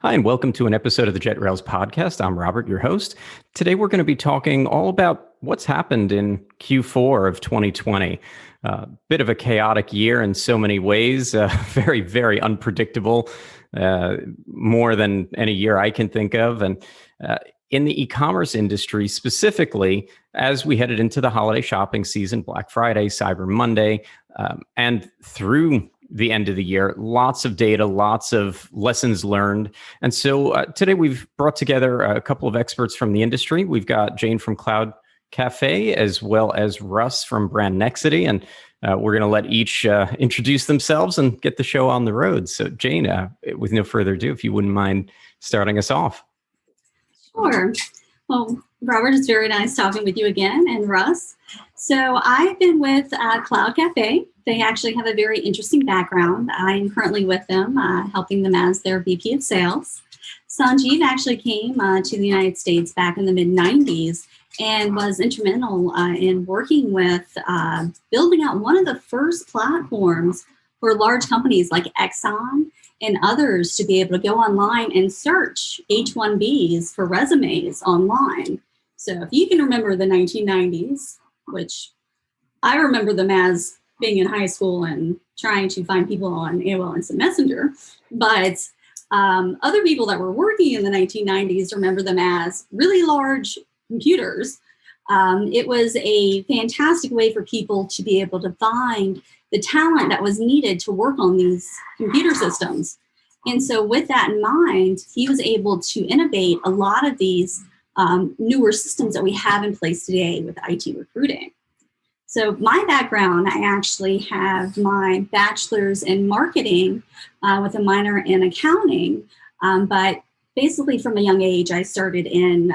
Hi, and welcome to an episode of the Jet Rails podcast. I'm Robert, your host. Today, we're going to be talking all about what's happened in Q4 of 2020. Bit of a chaotic year in so many ways, very, very unpredictable, more than any year I can think of. And in the e-commerce industry specifically, as we headed into the holiday shopping season, Black Friday, Cyber Monday, and through the end of the year, lots of data, lots of lessons learned. And so today we've brought together a couple of experts from the industry. We've got Jane from Cloud Cafe, as well as Russ from Brand Nexity. And we're going to let each introduce themselves and get the show on the road. So Jane, with no further ado, if you wouldn't mind starting us off. Sure. Well, Robert, it's very nice talking with you again, and Russ. So I've been with Cloud Cafe. They actually have a very interesting background. I'm currently with them, helping them as their VP of Sales. Sanjeev actually came to the United States back in the mid-90s and was instrumental in working with building out one of the first platforms for large companies like Exxon and others to be able to go online and search H-1Bs for resumes online. So if you can remember the 1990s, which I remember them as being in high school and trying to find people on AOL Instant Messenger, but other people that were working in the 1990s remember them as really large computers. It was a fantastic way for people to be able to find the talent that was needed to work on these computer systems. And so with that in mind, he was able to innovate a lot of these newer systems that we have in place today with IT recruiting. So my background, I actually have my bachelor's in marketing with a minor in accounting. But basically from a young age, I started in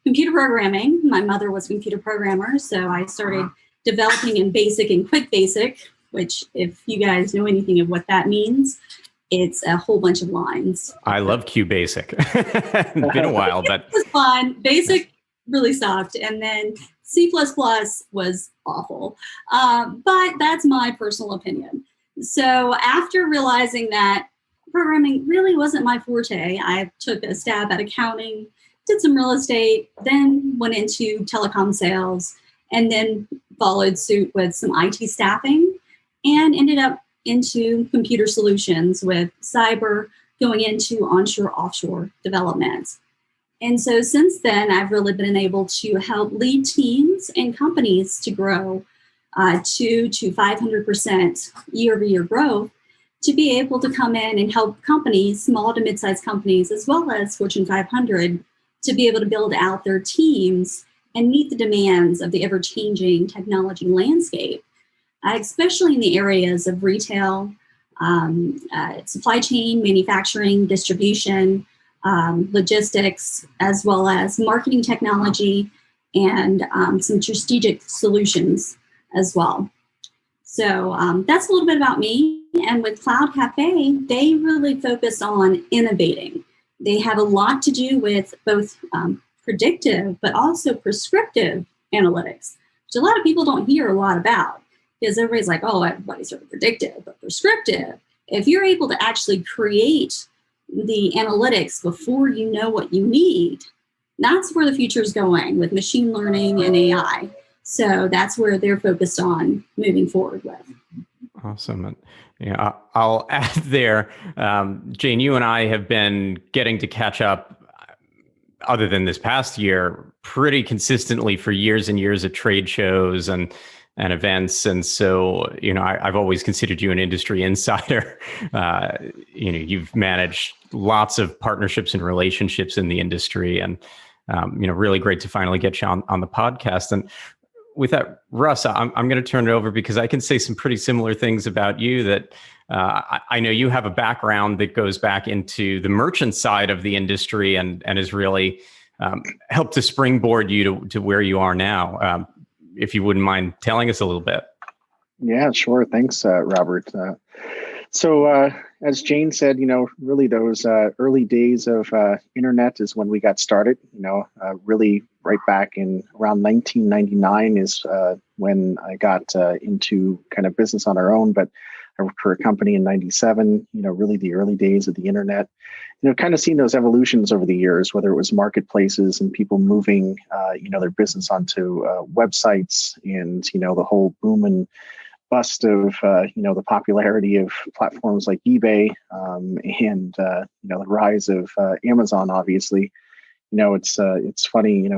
computer programming. My mother was a computer programmer, so I started developing in BASIC and Quick Basic, which if you guys know anything of what that means, it's a whole bunch of lines. I love QBasic. It's been a while, but it was fun. BASIC really sucked, and then C++ was awful. But that's my personal opinion. So after realizing that programming really wasn't my forte, I took a stab at accounting, did some real estate, then went into telecom sales, and then followed suit with some IT staffing, and ended up into computer solutions with cyber, going into onshore, offshore development. And so since then, I've really been able to help lead teams and companies to grow 2 to 500% year-over-year growth, to be able to come in and help companies, small to mid-sized companies, as well as Fortune 500, to be able to build out their teams and meet the demands of the ever-changing technology landscape, especially in the areas of retail, supply chain, manufacturing, distribution, logistics, as well as marketing technology and some strategic solutions as well. So that's a little bit about me. And with Cloud Cafe, they really focus on innovating. They have a lot to do with both predictive, but also prescriptive analytics, which a lot of people don't hear a lot about, because everybody's like, oh, everybody's sort of predictive, but prescriptive. If you're able to actually create the analytics before you know what you need, that's where the future is going with machine learning and AI. So that's where they're focused on moving forward with. Awesome. And, yeah, I'll add there, Jane, you and I have been getting to catch up, other than this past year, pretty consistently for years and years at trade shows and events. And so, I've always considered you an industry insider. You've managed lots of partnerships and relationships in the industry, and, really great to finally get you on the podcast. And with that, Russ, I'm going to turn it over because I can say some pretty similar things about you that I know you have a background that goes back into the merchant side of the industry and has really helped to springboard you to where you are now. If you wouldn't mind telling us a little bit. Yeah, sure. Thanks, Robert. So as Jane said, really those early days of internet is when we got started. Really right back in around 1999 is when I got into kind of business on our own. But I worked for a company in '97. Really the early days of the internet. Kind of seen those evolutions over the years, whether it was marketplaces and people moving, their business onto websites, and the whole boom and bust of the popularity of platforms like eBay, and the rise of Amazon. Obviously, it's funny.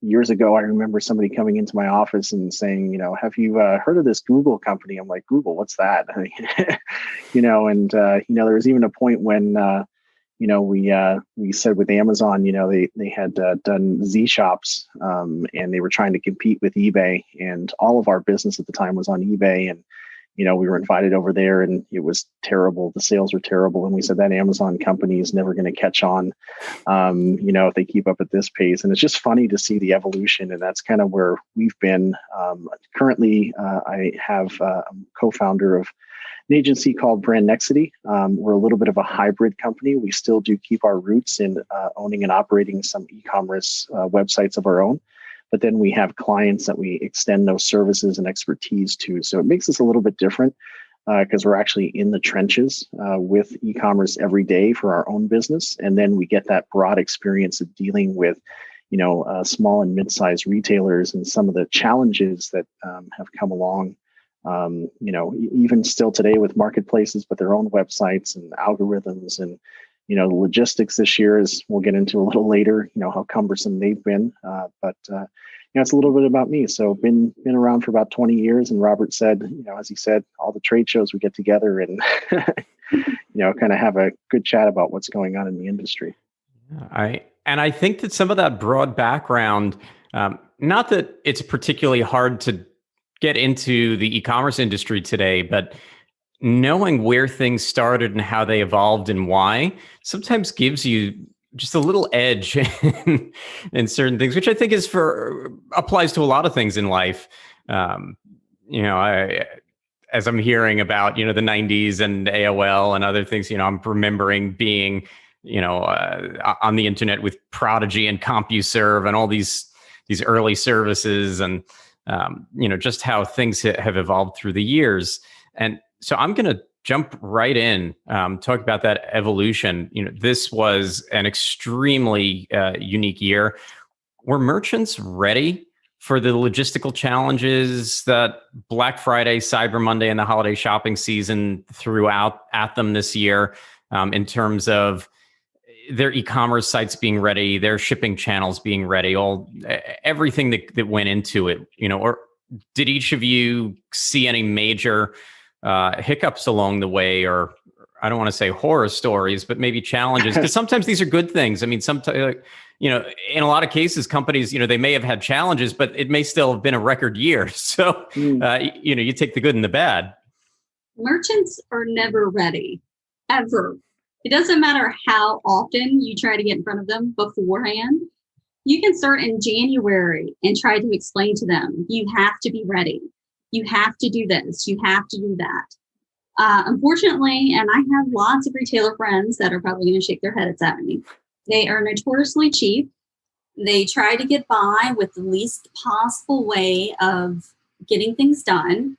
Years ago, I remember somebody coming into my office and saying, have you heard of this Google company? I'm like, Google, what's that? And there was even a point when we said with Amazon, they had done Z shops, and they were trying to compete with eBay, and all of our business at the time was on eBay, and we were invited over there, and it was terrible. The sales were terrible, and we said that Amazon company is never going to catch on, if they keep up at this pace. And it's just funny to see the evolution, and that's kind of where we've been. Currently, I have a co-founder of an agency called Brand Nexity. We're a little bit of a hybrid company. We still do keep our roots in owning and operating some e-commerce websites of our own, but then we have clients that we extend those services and expertise to. So it makes us a little bit different because we're actually in the trenches with e-commerce every day for our own business. And then we get that broad experience of dealing with small and mid-sized retailers and some of the challenges that have come along. Even still today with marketplaces, but their own websites and algorithms, and the logistics this year, as we'll get into a little later, how cumbersome they've been. But it's a little bit about me. So been around for about 20 years. And Robert said, as he said, all the trade shows we get together and kind of have a good chat about what's going on in the industry. I think that some of that broad background, not that it's particularly hard to get into the e-commerce industry today, but knowing where things started and how they evolved and why sometimes gives you just a little edge in certain things, which I think applies to a lot of things in life. As I'm hearing about, the 90s and AOL and other things, I'm remembering being, on the internet with Prodigy and CompuServe and all these early services, and just how things have evolved through the years. And so I'm going to jump right in, talk about that evolution. This was an extremely unique year. Were merchants ready for the logistical challenges that Black Friday, Cyber Monday, and the holiday shopping season threw out at them this year, in terms of their e-commerce sites being ready, their shipping channels being ready, everything that went into it, or did each of you see any major hiccups along the way, or I don't want to say horror stories, but maybe challenges? Because sometimes these are good things. I mean, sometimes, in a lot of cases, companies, they may have had challenges, but it may still have been a record year. So, you take the good and the bad. Merchants are never ready, ever. It doesn't matter how often you try to get in front of them beforehand. You can start in January and try to explain to them, you have to be ready. You have to do this. You have to do that. Unfortunately, and I have lots of retailer friends that are probably going to shake their heads at me. They are notoriously cheap. They try to get by with the least possible way of getting things done.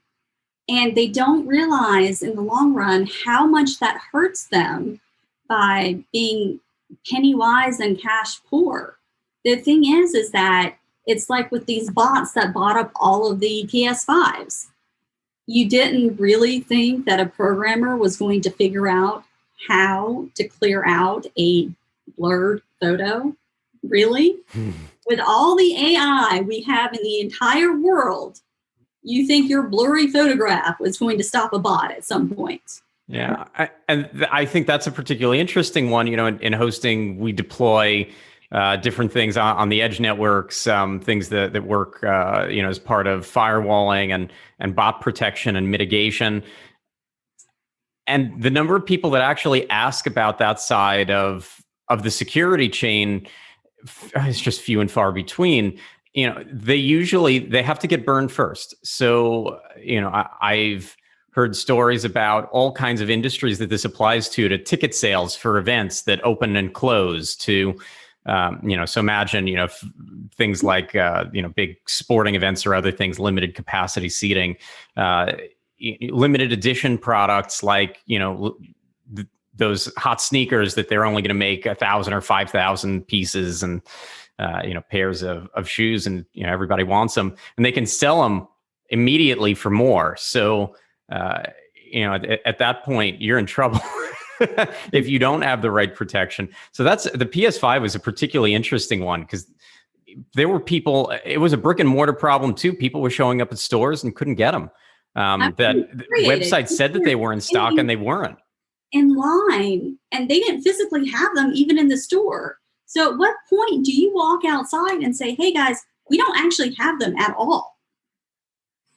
And they don't realize in the long run how much that hurts them by being penny wise and cash poor. The thing is that it's like with these bots that bought up all of the PS5s. You didn't really think that a programmer was going to figure out how to clear out a blurred photo? Really? With all the AI we have in the entire world, you think your blurry photograph was going to stop a bot at some point? Yeah, I think that's a particularly interesting one. In hosting, we deploy different things on the edge networks, things that work, as part of firewalling and bot protection and mitigation. And the number of people that actually ask about that side of the security chain is just few and far between. They have to get burned first. So, I've heard stories about all kinds of industries that this applies to ticket sales for events that open and close, to so imagine, things like, big sporting events or other things, limited capacity seating. limited edition products like, those hot sneakers that they're only going to make 1,000 or 5,000 pieces and, pairs of shoes, and, everybody wants them, and they can sell them immediately for more. So, at that point, you're in trouble if you don't have the right protection. So the PS5 was a particularly interesting one because there were people, it was a brick and mortar problem too. People were showing up at stores and couldn't get them. That website said that they were in stock and they weren't. In line, and they didn't physically have them even in the store. So at what point do you walk outside and say, hey guys, we don't actually have them at all?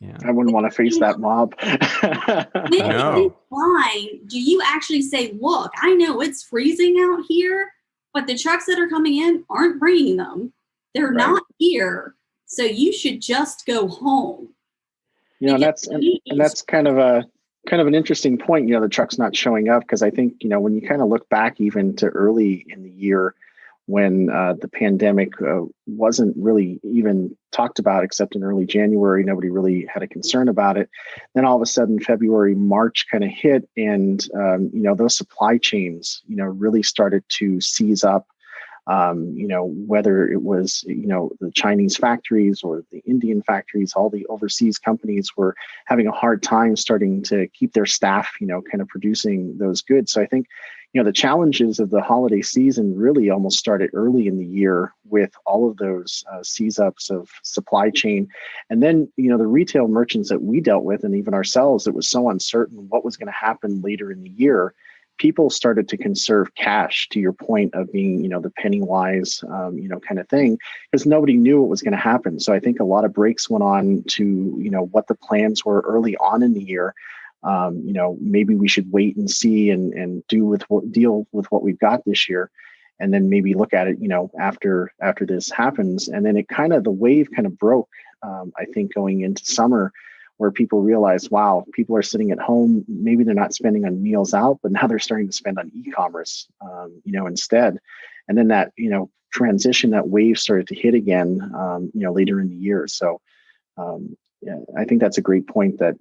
Yeah. I wouldn't want to face that mob. In line, do you actually say, look, I know it's freezing out here, but the trucks that are coming in aren't bringing them. They're not here. So you should just go home. That's kind of an interesting point, the truck's not showing up, because I think, when you kind of look back even to early in the year when the pandemic wasn't really even talked about except in early January, nobody really had a concern about it. Then all of a sudden, February, March kind of hit, and, those supply chains, really started to seize up. Whether it was, the Chinese factories or the Indian factories, all the overseas companies were having a hard time starting to keep their staff, kind of producing those goods. So I think, the challenges of the holiday season really almost started early in the year with all of those seize ups of supply chain. And then, the retail merchants that we dealt with, and even ourselves, it was so uncertain what was going to happen later in the year. People started to conserve cash, to your point of being, the penny wise, kind of thing, because nobody knew what was going to happen. So I think a lot of breaks went on to, what the plans were early on in the year. Maybe we should wait and see and deal with what we've got this year, and then maybe look at it, after this happens. And then the wave kind of broke, I think, going into summer, where people realize, wow, people are sitting at home. Maybe they're not spending on meals out, but now they're starting to spend on e-commerce, instead. And then that, transition, that wave started to hit again, later in the year. So, I think that's a great point that,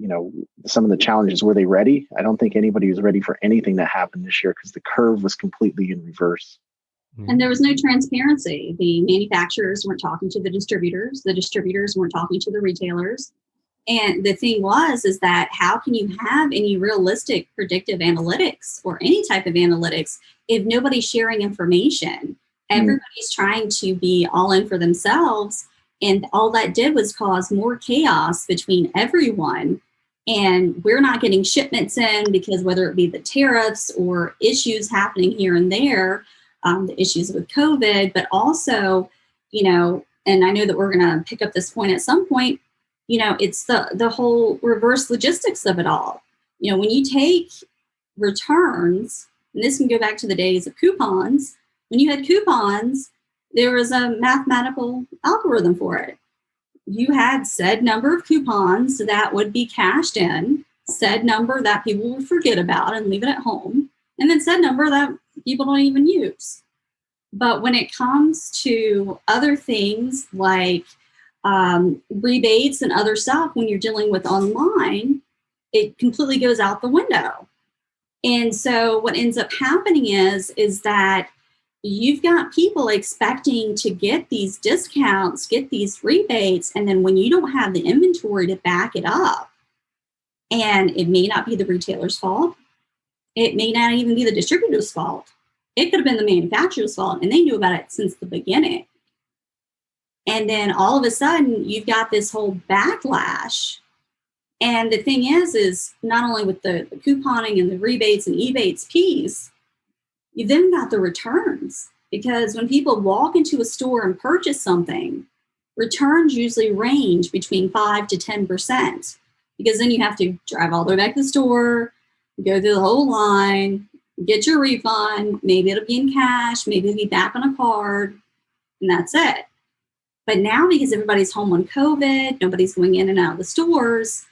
some of the challenges, were they ready? I don't think anybody was ready for anything that happened this year because the curve was completely in reverse. And there was no transparency. The manufacturers weren't talking to the distributors. The distributors weren't talking to the retailers. And the thing is that how can you have any realistic predictive analytics or any type of analytics if nobody's sharing information? Everybody's trying to be all in for themselves. And all that did was cause more chaos between everyone. And we're not getting shipments in because whether it be the tariffs or issues happening here and there, the issues with COVID, but also, and I know that we're going to pick up this point at some point, it's the whole reverse logistics of it all. When you take returns, and this can go back to the days of coupons, when you had coupons, there was a mathematical algorithm for it. You had said number of coupons that would be cashed in, said number that people would forget about and leave it at home, and then said number that people don't even use. But when it comes to other things like rebates and other stuff, when you're dealing with online, it completely goes out the window. And so what ends up happening is that you've got people expecting to get these discounts, get these rebates, and then when you don't have the inventory to back it up, and it may not be the retailer's fault, it may not even be the distributor's fault. It could have been the manufacturer's fault, and they knew about it since the beginning. And then all of a sudden, you've got this whole backlash. And the thing is not only with the couponing and the rebates and ebates piece, you then got the returns. Because when people walk into a store and purchase something, returns usually range between 5 to 10%. Because then you have to drive all the way back to the store, go through the whole line, get your refund. Maybe it'll be in cash, maybe it'll be back on a card, and that's it. But now, because everybody's home on COVID, nobody's going in and out of the stores,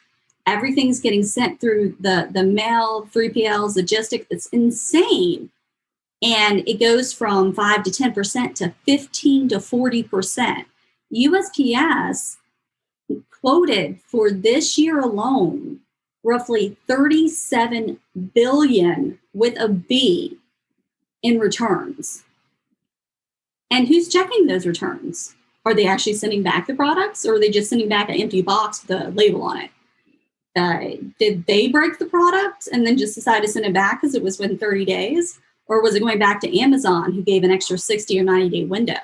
everything's getting sent through the mail, 3PLs, logistics. It's insane. And it goes from 5 to 10% to 15 to 40%. USPS quoted for this year alone roughly 37 billion with a B in returns. And who's checking those returns? Are they actually sending back the products, or are they just sending back an empty box with a label on it? Did they break the product and then just decide to send it back because it was within 30 days? Or was it going back to Amazon, who gave an extra 60 or 90-day window?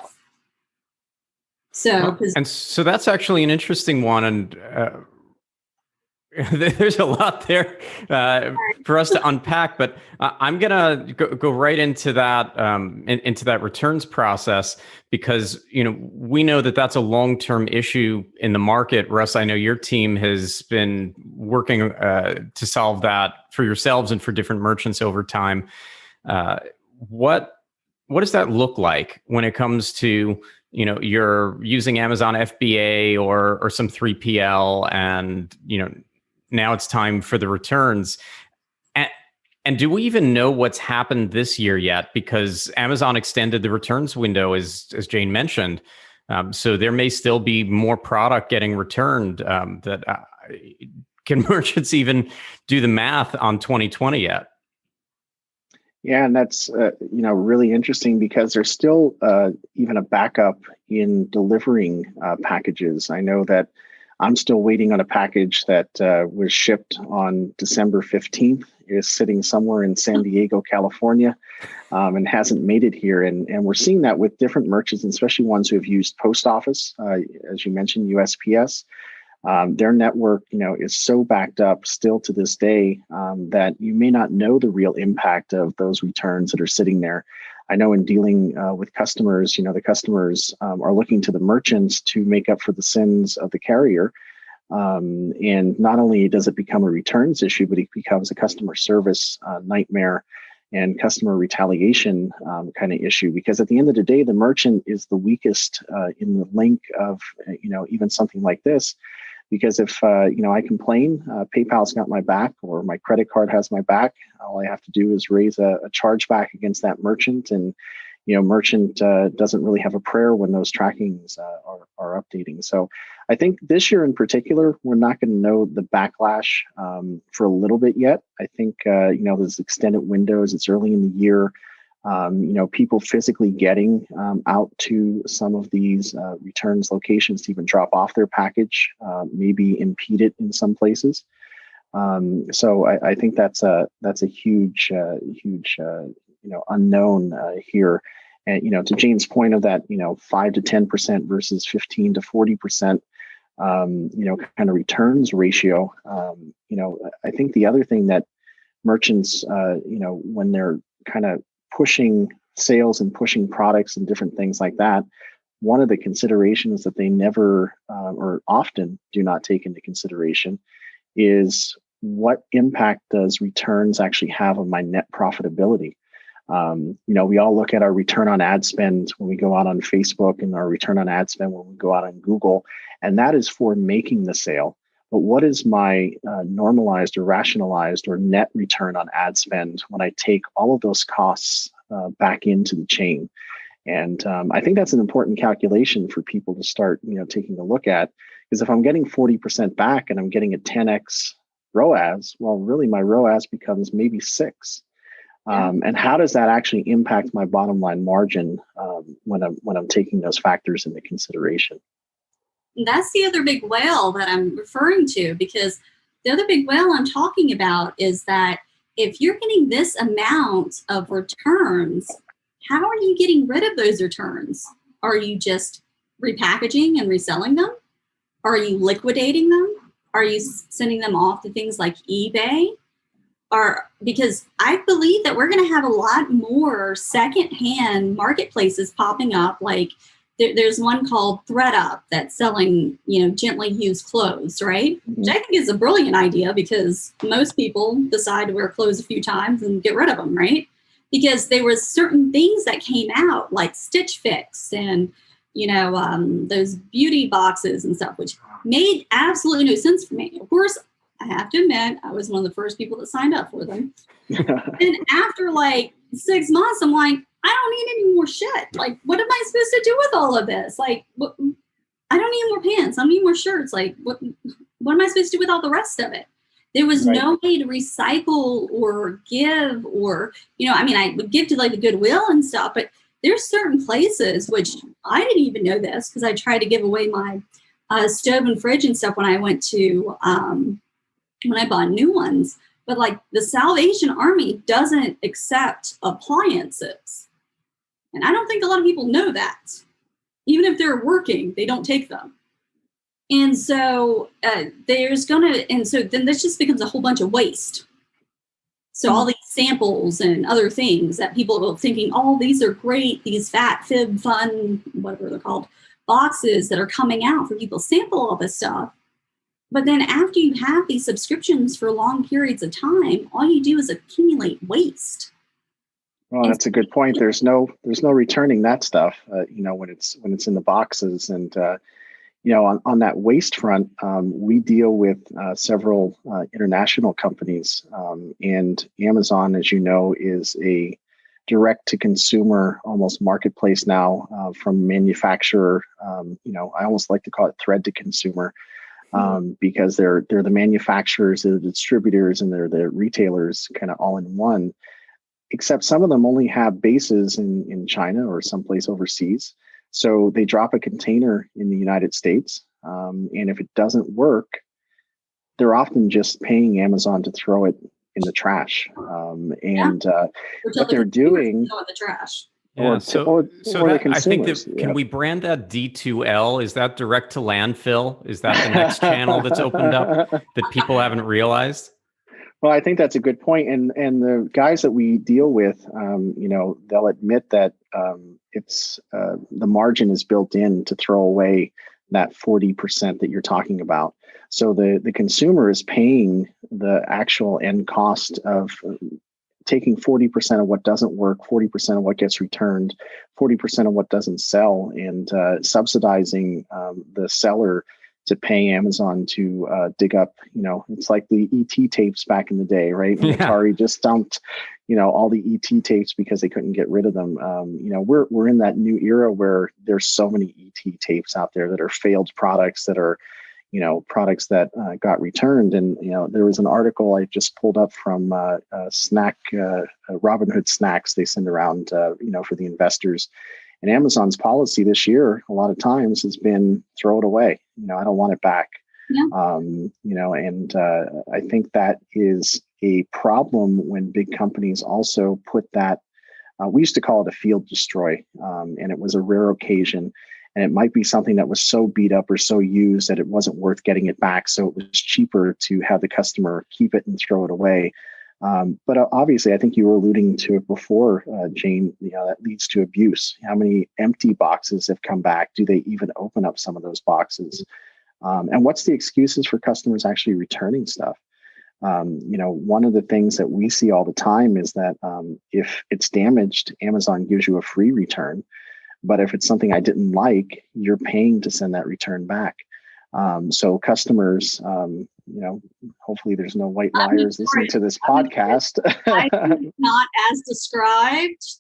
So, and so that's actually an interesting one. And there's a lot there for us to unpack, but I'm gonna go right into that into that returns process, because we know that that's a long-term issue in the market. Russ, I know your team has been working to solve that for yourselves and for different merchants over time. What does that look like when it comes to you're using Amazon FBA or some 3PL, and now it's time for the returns. And do we even know what's happened this year yet? Because Amazon extended the returns window, as Jane mentioned. So there may still be more product getting returned. Can merchants even do the math on 2020 yet? Yeah, and that's really interesting, because there's still even a backup in delivering packages. I know that I'm still waiting on a package that was shipped on December 15th, is sitting somewhere in San Diego, California, and hasn't made it here. And we're seeing that with different merchants, especially ones who have used post office, as you mentioned, USPS. Their network, is so backed up still to this day that you may not know the real impact of those returns that are sitting there. I know in dealing with customers, the customers are looking to the merchants to make up for the sins of the carrier. And not only does it become a returns issue, but it becomes a customer service nightmare and customer retaliation kind of issue. Because at the end of the day, the merchant is the weakest in the link of, even something like this. Because if, I complain, PayPal's got my back, or my credit card has my back, all I have to do is raise a chargeback against that merchant. And, merchant doesn't really have a prayer when those trackings are updating. So I think this year in particular, we're not going to know the backlash for a little bit yet. I think, there's extended windows. It's early in the year. People physically getting out to some of these returns locations to even drop off their package, maybe impede it in some places. So I think that's a huge unknown here. And to Jane's point of that 5 to 10% versus 15 to 40%, kind of returns ratio. I think the other thing that merchants, when they're kind of pushing sales and pushing products and different things like that, one of the considerations that they never or often do not take into consideration is what impact does returns actually have on my net profitability. We all look at our return on ad spend when we go out on Facebook, and our return on ad spend when we go out on Google, and that is for making the sale. But what is my normalized or rationalized or net return on ad spend when I take all of those costs back into the chain? And I think that's an important calculation for people to start, taking a look at. Because if I'm getting 40% back and I'm getting a 10x ROAS, well, really my ROAS becomes maybe 6. And how does that actually impact my bottom line margin when I'm taking those factors into consideration? That's the other big whale that I'm referring to, because the other big whale I'm talking about is that if you're getting this amount of returns, how are you getting rid of those returns? Are you just repackaging and reselling them? Are you liquidating them? Are you sending them off to things like eBay? Because I believe that we're going to have a lot more secondhand marketplaces popping up. Like there's one called ThreadUp that's selling, gently used clothes, right? Mm-hmm. Which I think is a brilliant idea, because most people decide to wear clothes a few times and get rid of them, right? Because there was certain things that came out like Stitch Fix and, those beauty boxes and stuff, which made absolutely no sense for me. Of course, I have to admit, I was one of the first people that signed up for them. And after like 6 months, I'm like, I don't need any more shit. Like, what am I supposed to do with all of this? Like, I don't need more pants. I don't need more shirts. Like, what am I supposed to do with all the rest of it? There was no way to recycle or give, or, I would give to like the Goodwill and stuff, but there's certain places, which I didn't even know this because I tried to give away my stove and fridge and stuff when I went to, when I bought new ones. But like the Salvation Army doesn't accept appliances. And I don't think a lot of people know that. Even if they're working, they don't take them. And so and so then this just becomes a whole bunch of waste. So all these samples and other things that people are thinking, oh, these are great, these fat, fib, fun, whatever they're called, boxes that are coming out for people to sample all this stuff. But then after you have these subscriptions for long periods of time, all you do is accumulate waste. Well, that's a good point. There's no returning that stuff, when it's in the boxes. And on that waste front, we deal with several international companies, and Amazon, as you know, is a direct-to-consumer almost marketplace now, from manufacturer. I almost like to call it thread-to-consumer, because they're the manufacturers, they're the distributors, and they're the retailers, kind of all in one. Except some of them only have bases in China or someplace overseas. So they drop a container in the United States, and if it doesn't work, they're often just paying Amazon to throw it in the trash. What they're doing, the trash. Yeah, I think that, can we brand that D2L? Is that direct to landfill? Is that the next channel that's opened up that people haven't realized? Well, I think that's a good point. And the guys that we deal with, they'll admit that it's the margin is built in to throw away that 40% that you're talking about. So the consumer is paying the actual end cost of taking 40% of what doesn't work, 40% of what gets returned, 40% of what doesn't sell, and subsidizing the seller to pay Amazon to dig up, it's like the ET tapes back in the day, right? When Atari just dumped, all the ET tapes because they couldn't get rid of them. We're in that new era where there's so many ET tapes out there that are failed products, that are, products that got returned. And, there was an article I just pulled up from Robinhood Snacks they send around, for the investors. And Amazon's policy this year, a lot of times, has been throw it away. I don't want it back. Yeah. I think that is a problem when big companies also put that. We used to call it a field destroy, and it was a rare occasion. And it might be something that was so beat up or so used that it wasn't worth getting it back. So it was cheaper to have the customer keep it and throw it away. But obviously, I think you were alluding to it before, Jane, that leads to abuse. How many empty boxes have come back? Do they even open up some of those boxes? And what's the excuses for customers actually returning stuff? One of the things that we see all the time is that if it's damaged, Amazon gives you a free return. But if it's something I didn't like, you're paying to send that return back. So customers, hopefully there's no white liars listening to this podcast. Item not as described,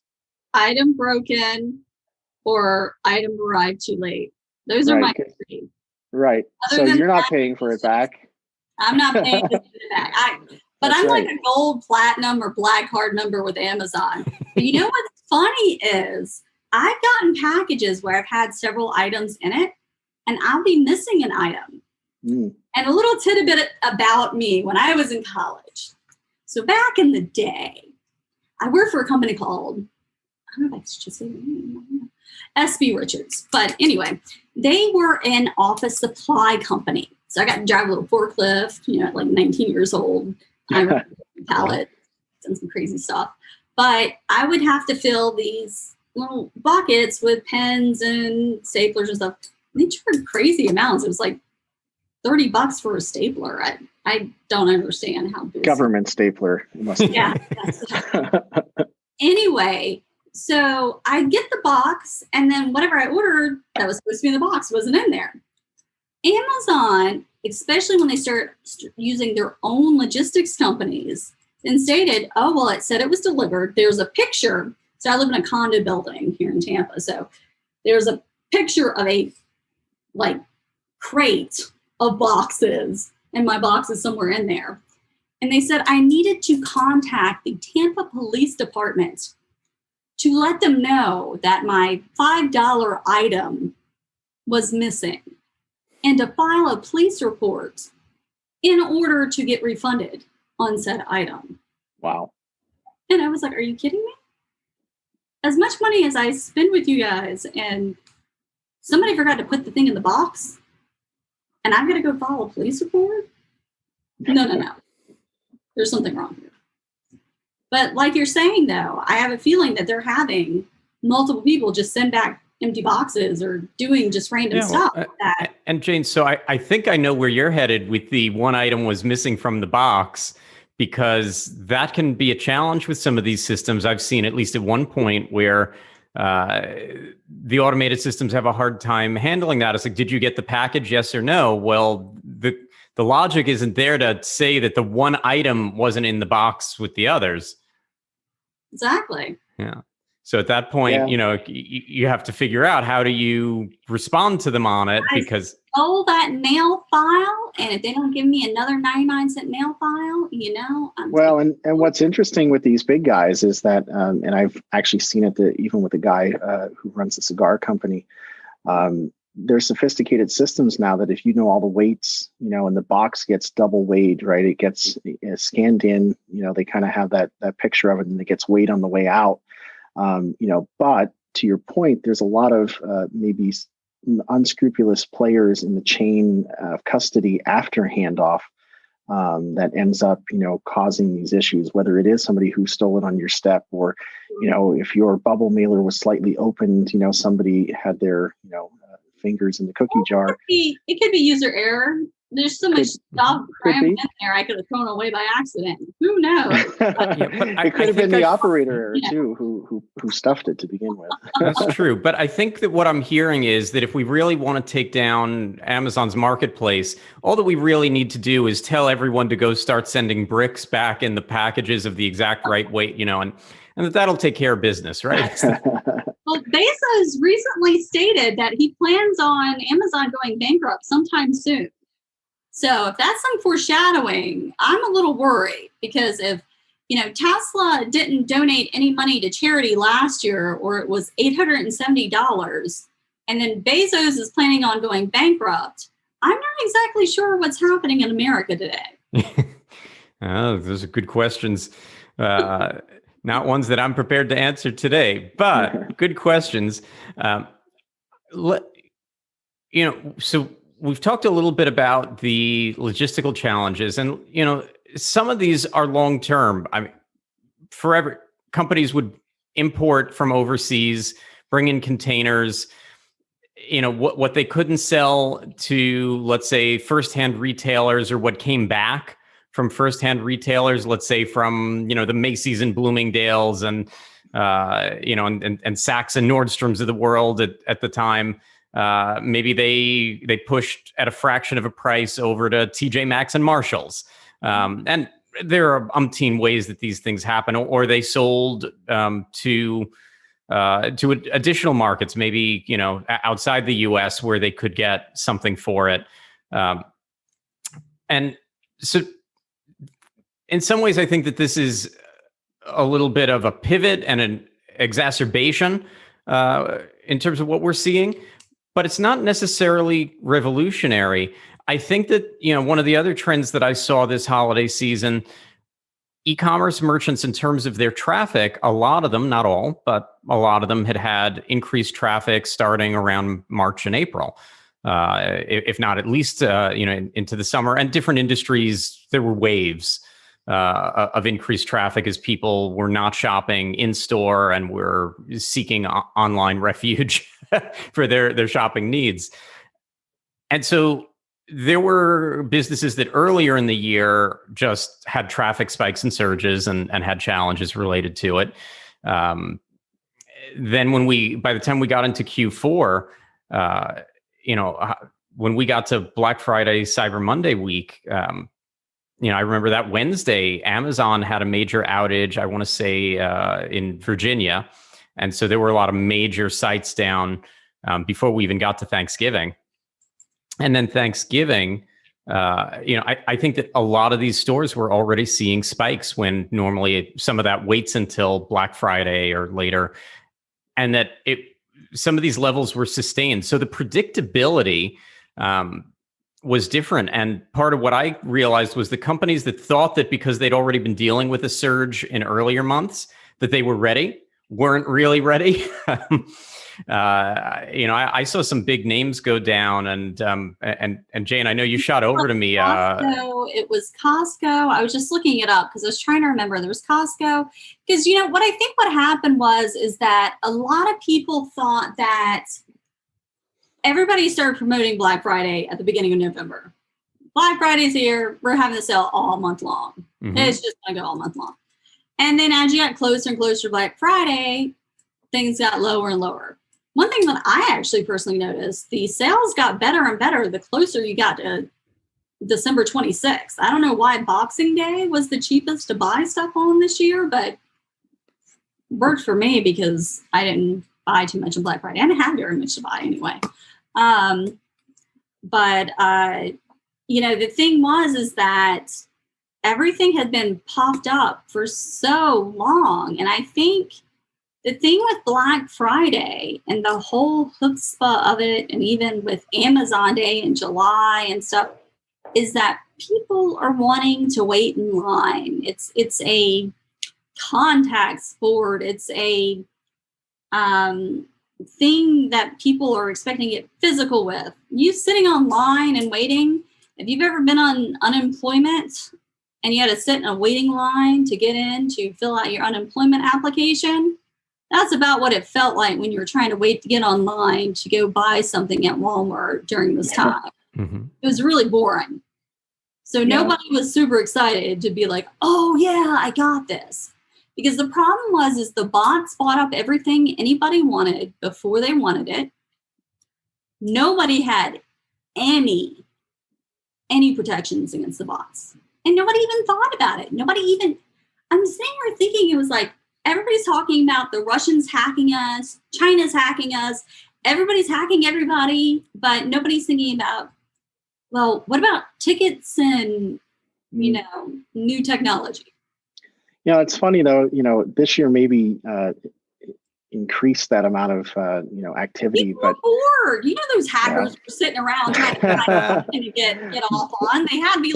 item broken, or item arrived too late. Those are my three. Right. So you're not paying for it back. I'm not paying to get it back. But I'm like a gold, platinum, or black card member with Amazon. But you know what's funny is I've gotten packages where I've had several items in it, and I'll be missing an item. And a little tidbit about me when I was in college. So back in the day, I worked for a company called, I don't know if I should say the name, SB Richards. But anyway, they were an office supply company. So I got to drive a little forklift, at like 19 years old. I worked on a pallet, done some crazy stuff. But I would have to fill these little buckets with pens and staplers and stuff. They charged crazy amounts. It was like $30 for a stapler. I don't understand how busy. Government stapler. Yeah. Anyway, so I get the box, and then whatever I ordered that was supposed to be in the box wasn't in there. Amazon, especially when they start using their own logistics companies, then stated, oh, well, it said it was delivered. There's a picture. So I live in a condo building here in Tampa. So there's a picture of a crate of boxes, and my box is somewhere in there. And they said I needed to contact the Tampa Police Department to let them know that my $5 item was missing and to file a police report in order to get refunded on said item. Wow. And I was like, are you kidding me? As much money as I spend with you guys and somebody forgot to put the thing in the box and I'm going to go file a police report? No. There's something wrong here. But like you're saying, though, I have a feeling that they're having multiple people just send back empty boxes or doing just random stuff. And Jane, so I think I know where you're headed with the one item was missing from the box, because that can be a challenge with some of these systems. I've seen at least at one point where the automated systems have a hard time handling that. It's like, did you get the package? Yes or no? Well, the logic isn't there to say that the one item wasn't in the box with the others. Exactly. Yeah. So at that point, you have to figure out, how do you respond to them on it? Because stole that nail file, and if they don't give me another 99-cent nail file, and what's interesting with these big guys is that, and I've actually seen it even with the guy who runs a cigar company. There's sophisticated systems now that if you know all the weights, and the box gets double weighed, right? It gets scanned in. They kind of have that picture of it, and it gets weighed on the way out. But to your point, there's a lot of maybe unscrupulous players in the chain of custody after handoff that ends up, causing these issues, whether it is somebody who stole it on your step or, if your bubble mailer was slightly opened, somebody had their, fingers in the cookie jar. It could be user error. There's so much stuff crammed in there I could have thrown away by accident. Who knows? It could have been the operator too who stuffed it to begin with. That's true. But I think that what I'm hearing is that if we really want to take down Amazon's marketplace, all that we really need to do is tell everyone to go start sending bricks back in the packages of the exact right weight, and that'll take care of business, right? Well, Bezos recently stated that he plans on Amazon going bankrupt sometime soon. So if that's some foreshadowing, I'm a little worried, because if, Tesla didn't donate any money to charity last year, or it was $870, and then Bezos is planning on going bankrupt, I'm not exactly sure what's happening in America today. Oh, those are good questions. Not ones that I'm prepared to answer today, but good questions. So we've talked a little bit about the logistical challenges, and some of these are long term. I mean, forever companies would import from overseas, bring in containers. What they couldn't sell to, let's say, firsthand retailers, or what came back from firsthand retailers, let's say from the Macy's and Bloomingdale's and and Saks and Nordstroms of the world at the time. Maybe they pushed at a fraction of a price over to TJ Maxx and Marshalls. And there are umpteen ways that these things happen, or they sold to additional markets, maybe, outside the US, where they could get something for it. And so in some ways, I think that this is a little bit of a pivot and an exacerbation in terms of what we're seeing, but it's not necessarily revolutionary. I think that, one of the other trends that I saw this holiday season, e-commerce merchants, in terms of their traffic, a lot of them, not all, but a lot of them had increased traffic starting around March and April, if not at least, into the summer. And different industries, there were waves of increased traffic as people were not shopping in store and were seeking online refuge for their shopping needs. And so there were businesses that earlier in the year just had traffic spikes and surges and had challenges related to it. Then by the time we got into Q4, when we got to Black Friday, Cyber Monday week, I remember that Wednesday, Amazon had a major outage, I want to say in Virginia. And so there were a lot of major sites down before we even got to Thanksgiving. And then Thanksgiving I think that a lot of these stores were already seeing spikes when normally some of that waits until Black Friday or later, and that some of these levels were sustained. So the predictability was different. And part of what I realized was the companies that thought that because they'd already been dealing with a surge in earlier months, that they were ready, weren't really ready. I saw some big names go down, and Jane, I know you shot over to me. It was Costco. I was just looking it up because I was trying to remember. There was Costco because what I think what happened is that a lot of people thought that everybody started promoting Black Friday at the beginning of November. Black Friday's here. We're having the sale all month long. Mm-hmm. It's just going to go all month long. And then as you got closer and closer to Black Friday, things got lower and lower. One thing that I actually personally noticed, the sales got better and better the closer you got to December 26th. I don't know why Boxing Day was the cheapest to buy stuff on this year, but worked for me because I didn't buy too much on Black Friday. I didn't have very much to buy anyway. The thing is that everything had been popped up for so long. And I think the thing with Black Friday and the whole chutzpah of it, and even with Amazon Day in July and stuff, is that people are wanting to wait in line. It's a contact sport. It's a thing that people are expecting to get physical with. You sitting online and waiting, if you've ever been on unemployment and you had to sit in a waiting line to get in to fill out your unemployment application, that's about what it felt like when you were trying to wait to get online to go buy something at Walmart during this time. Mm-hmm. It was really boring. So nobody was super excited to be like, oh yeah, I got this. Because the problem is the bots bought up everything anybody wanted before they wanted it. Nobody had any protections against the bots. And nobody even thought about it. I'm sitting here thinking it was like, everybody's talking about the Russians hacking us, China's hacking us, everybody's hacking everybody, but nobody's thinking about, well, what about tickets and, new technology? It's funny though, this year maybe increased that amount of, activity. People but bored. Those hackers were sitting around trying to find something to get off on. They had to be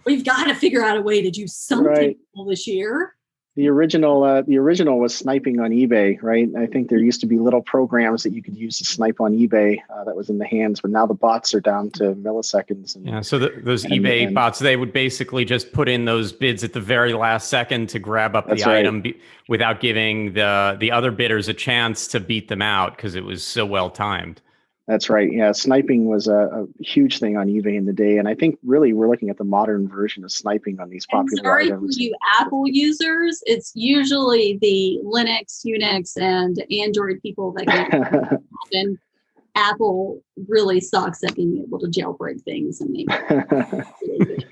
we've got to figure out a way to do something this year. The original was sniping on eBay, right? I think there used to be little programs that you could use to snipe on eBay that was in the hands, but now the bots are down to milliseconds. So those eBay bots, they would basically just put in those bids at the very last second to grab up the item without giving the other bidders a chance to beat them out because it was so well timed. That's right. Yeah, sniping was a huge thing on eBay in the day, and I think really we're looking at the modern version of sniping on these popular items. For you Apple users, it's usually the Linux, Unix, and Android people that get and Apple really sucks at being able to jailbreak things and make really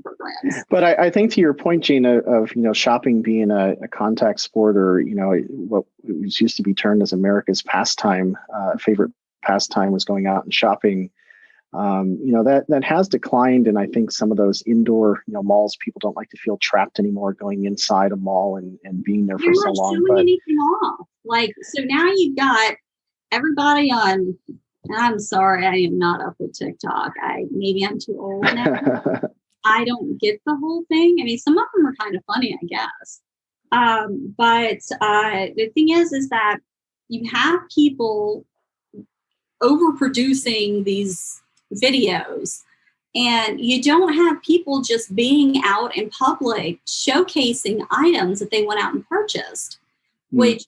programs. But I think to your point, Jane, of shopping being a contact sport, or what was used to be termed as America's pastime, favorite pastime was going out and shopping. That has declined, and I think some of those indoor malls, people don't like to feel trapped anymore going inside a mall and being there for so long. But anything off. So now you've got everybody on. I'm sorry, I am not up with TikTok. Maybe I'm too old now. I don't get the whole thing. I mean, some of them are kind of funny, I guess. But the thing is that you have people overproducing these videos, and you don't have people just being out in public showcasing items that they went out and purchased, which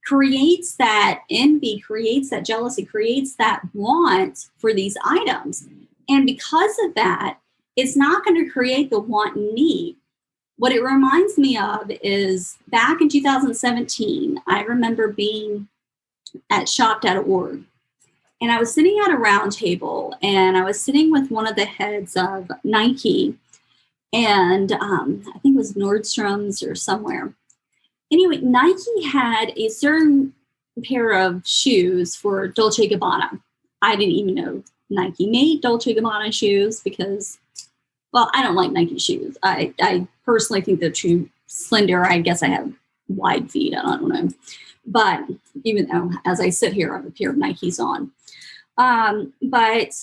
creates that envy, creates that jealousy, creates that want for these items. And because of that, it's not going to create the want and need. What it reminds me of is back in 2017, I remember being at Shop.org. And I was sitting at a round table, and I was sitting with one of the heads of Nike, and I think it was Nordstrom's or somewhere. Anyway, Nike had a certain pair of shoes for Dolce & Gabbana. I didn't even know Nike made Dolce & Gabbana shoes because, well, I don't like Nike shoes. I personally think they're too slender. I guess I have wide feet. I don't know. But even though as I sit here, I have a pair of Nikes on. But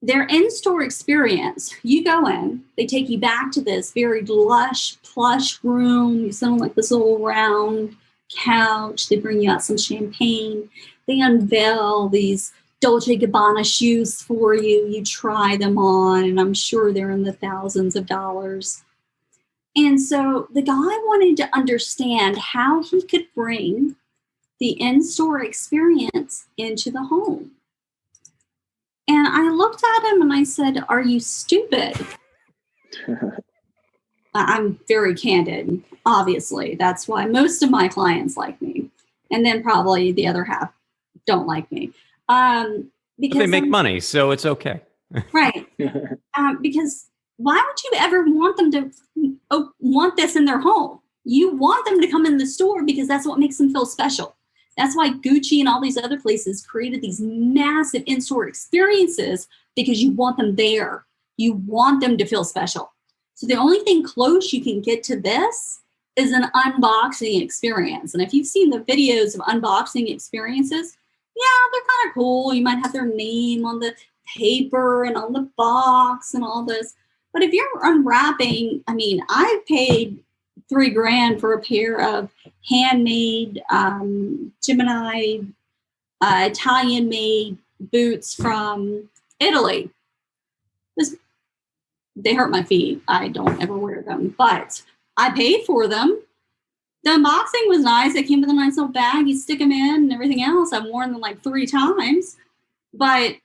their in-store experience, you go in, they take you back to this very lush, plush room. You sit on like this little round couch. They bring you out some champagne. They unveil these Dolce & Gabbana shoes for you. You try them on, and I'm sure they're in the thousands of dollars. And so the guy wanted to understand how he could bring the in-store experience into the home. And I looked at him and I said, "Are you stupid?" I'm very candid, obviously. That's why most of my clients like me. And then probably the other half don't like me. Because but they make money, so it's okay. Right. Because why would you ever want them to want this in their home? You want them to come in the store because that's what makes them feel special. That's why Gucci and all these other places created these massive in-store experiences, because you want them there. You want them to feel special. So the only thing close you can get to this is an unboxing experience. And if you've seen the videos of unboxing experiences, yeah, they're kind of cool. You might have their name on the paper and on the box and all this. But if you're unwrapping, I mean, I've paid $3,000 for a pair of handmade Gemini Italian-made boots from Italy. They hurt my feet. I don't ever wear them, but I paid for them. The unboxing was nice. It came with a nice little bag. You stick them in and everything else. I've worn them like 3 times. But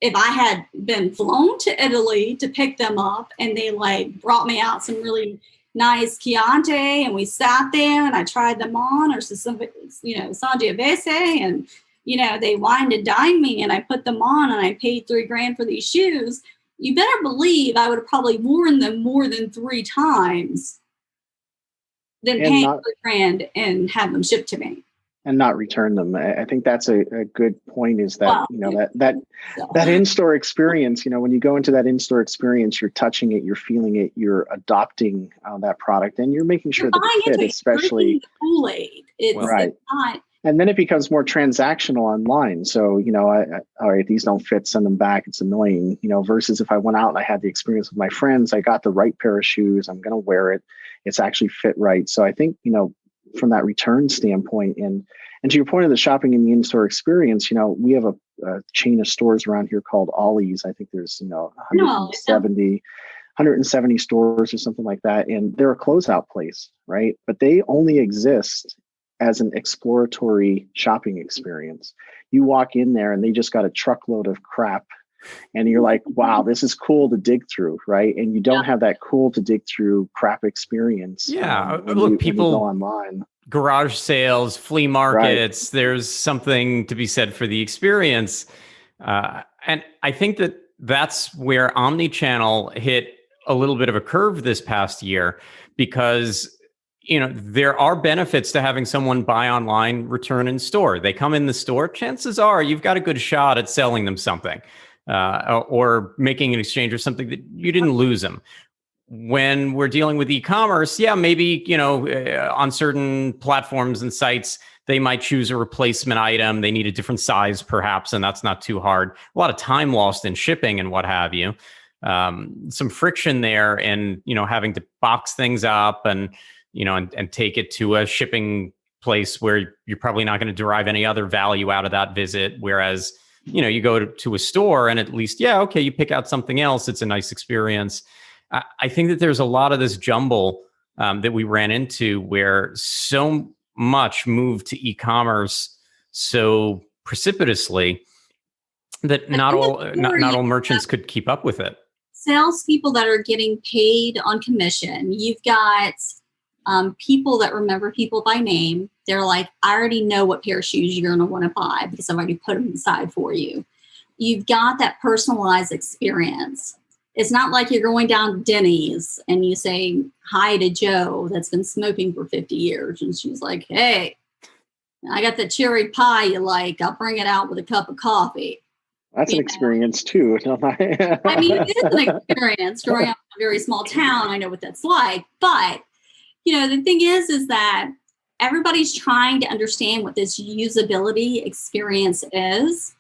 if I had been flown to Italy to pick them up and they like brought me out some really nice Chianti and we sat there and I tried them on, or some, Sangiovese, and, they wined and dined me and I put them on and I paid $3,000 for these shoes, you better believe I would have probably worn them more than 3 times than paying $3,000 and have them shipped to me. And not return them. I think that's a good point, is that, that in-store experience, when you go into that in-store experience, you're touching it, you're feeling it, you're adopting that product, and you're making sure that it fits, especially Kool-Aid. Right. It's not. And then it becomes more transactional online. So, all right, these don't fit, send them back. It's annoying, versus if I went out and I had the experience with my friends, I got the right pair of shoes, I'm going to wear it. It's actually fit right. So I think, from that return standpoint, and to your point of the shopping in the in-store experience, we have a chain of stores around here called Ollie's. I think there's 170 stores or something like that, and they're a closeout place, right? But they only exist as an exploratory shopping experience. You walk in there and they just got a truckload of crap, and you're like, wow, this is cool to dig through, right? And you don't have that cool to dig through crap experience. Yeah, when you go online. Garage sales, flea markets, right. There's something to be said for the experience. And I think that that's where omnichannel hit a little bit of a curve this past year, because there are benefits to having someone buy online, return in store. They come in the store, chances are you've got a good shot at selling them something. Or making an exchange or something that you didn't lose them. When we're dealing with e-commerce, maybe, on certain platforms and sites, they might choose a replacement item. They need a different size perhaps, and that's not too hard. A lot of time lost in shipping and what have you. Some friction there, and, having to box things up and, and take it to a shipping place where you're probably not going to derive any other value out of that visit. Whereas, you go to a store and at least, you pick out something else. It's a nice experience. I think that there's a lot of this jumble that we ran into where so much moved to e-commerce so precipitously that not all merchants could keep up with it. Salespeople that are getting paid on commission. You've got people that remember people by name. They're like, I already know what pair of shoes you're going to want to buy because I've already put them inside for you. You've got that personalized experience. It's not like you're going down to Denny's and you say hi to Joe that's been smoking for 50 years. And she's like, hey, I got the cherry pie you like. I'll bring it out with a cup of coffee. That's an experience too. I mean, it is an experience growing up in a very small town. I know what that's like. But, the thing is that everybody's trying to understand what this usability experience is.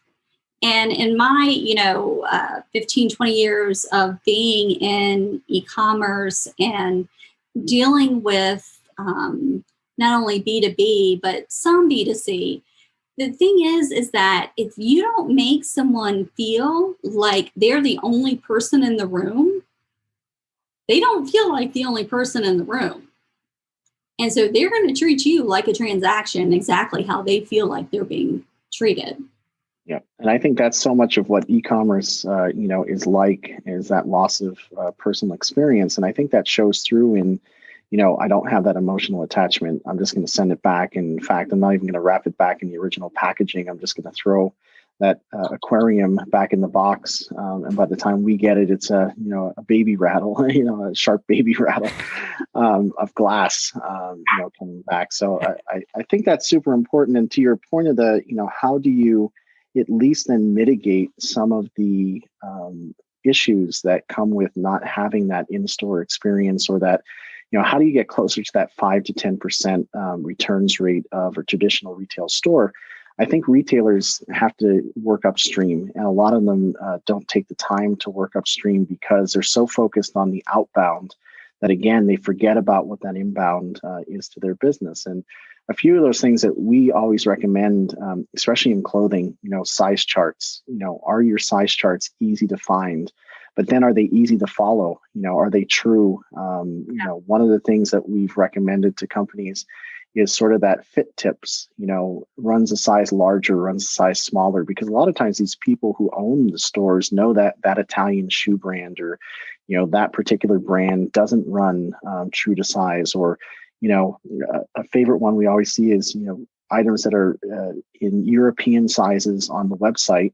And in my, 15, 20 years of being in e-commerce and dealing with not only B2B, but some B2C, the thing is that if you don't make someone feel like they're the only person in the room, they don't feel like the only person in the room. And so they're going to treat you like a transaction, exactly how they feel like they're being treated. Yeah. And I think that's so much of what e-commerce, is like, is that loss of personal experience. And I think that shows through in, I don't have that emotional attachment. I'm just going to send it back. And in fact, I'm not even going to wrap it back in the original packaging. I'm just going to throw that aquarium back in the box. And by the time we get it, it's a baby rattle, a sharp baby rattle of glass, coming back. So I think that's super important. And to your point of the, how do you at least then mitigate some of the issues that come with not having that in-store experience, or that, how do you get closer to that 5 to 10% returns rate of a traditional retail store? I think retailers have to work upstream, and a lot of them don't take the time to work upstream because they're so focused on the outbound that, again, they forget about what that inbound is to their business. And a few of those things that we always recommend, especially in clothing, size charts. Are your size charts easy to find? But then are they easy to follow? Are they true? One of the things that we've recommended to companies is sort of that fit tips, runs a size larger, runs a size smaller, because a lot of times these people who own the stores know that Italian shoe brand, or, that particular brand doesn't run true to size. Or, a favorite one we always see is, items that are in European sizes on the website,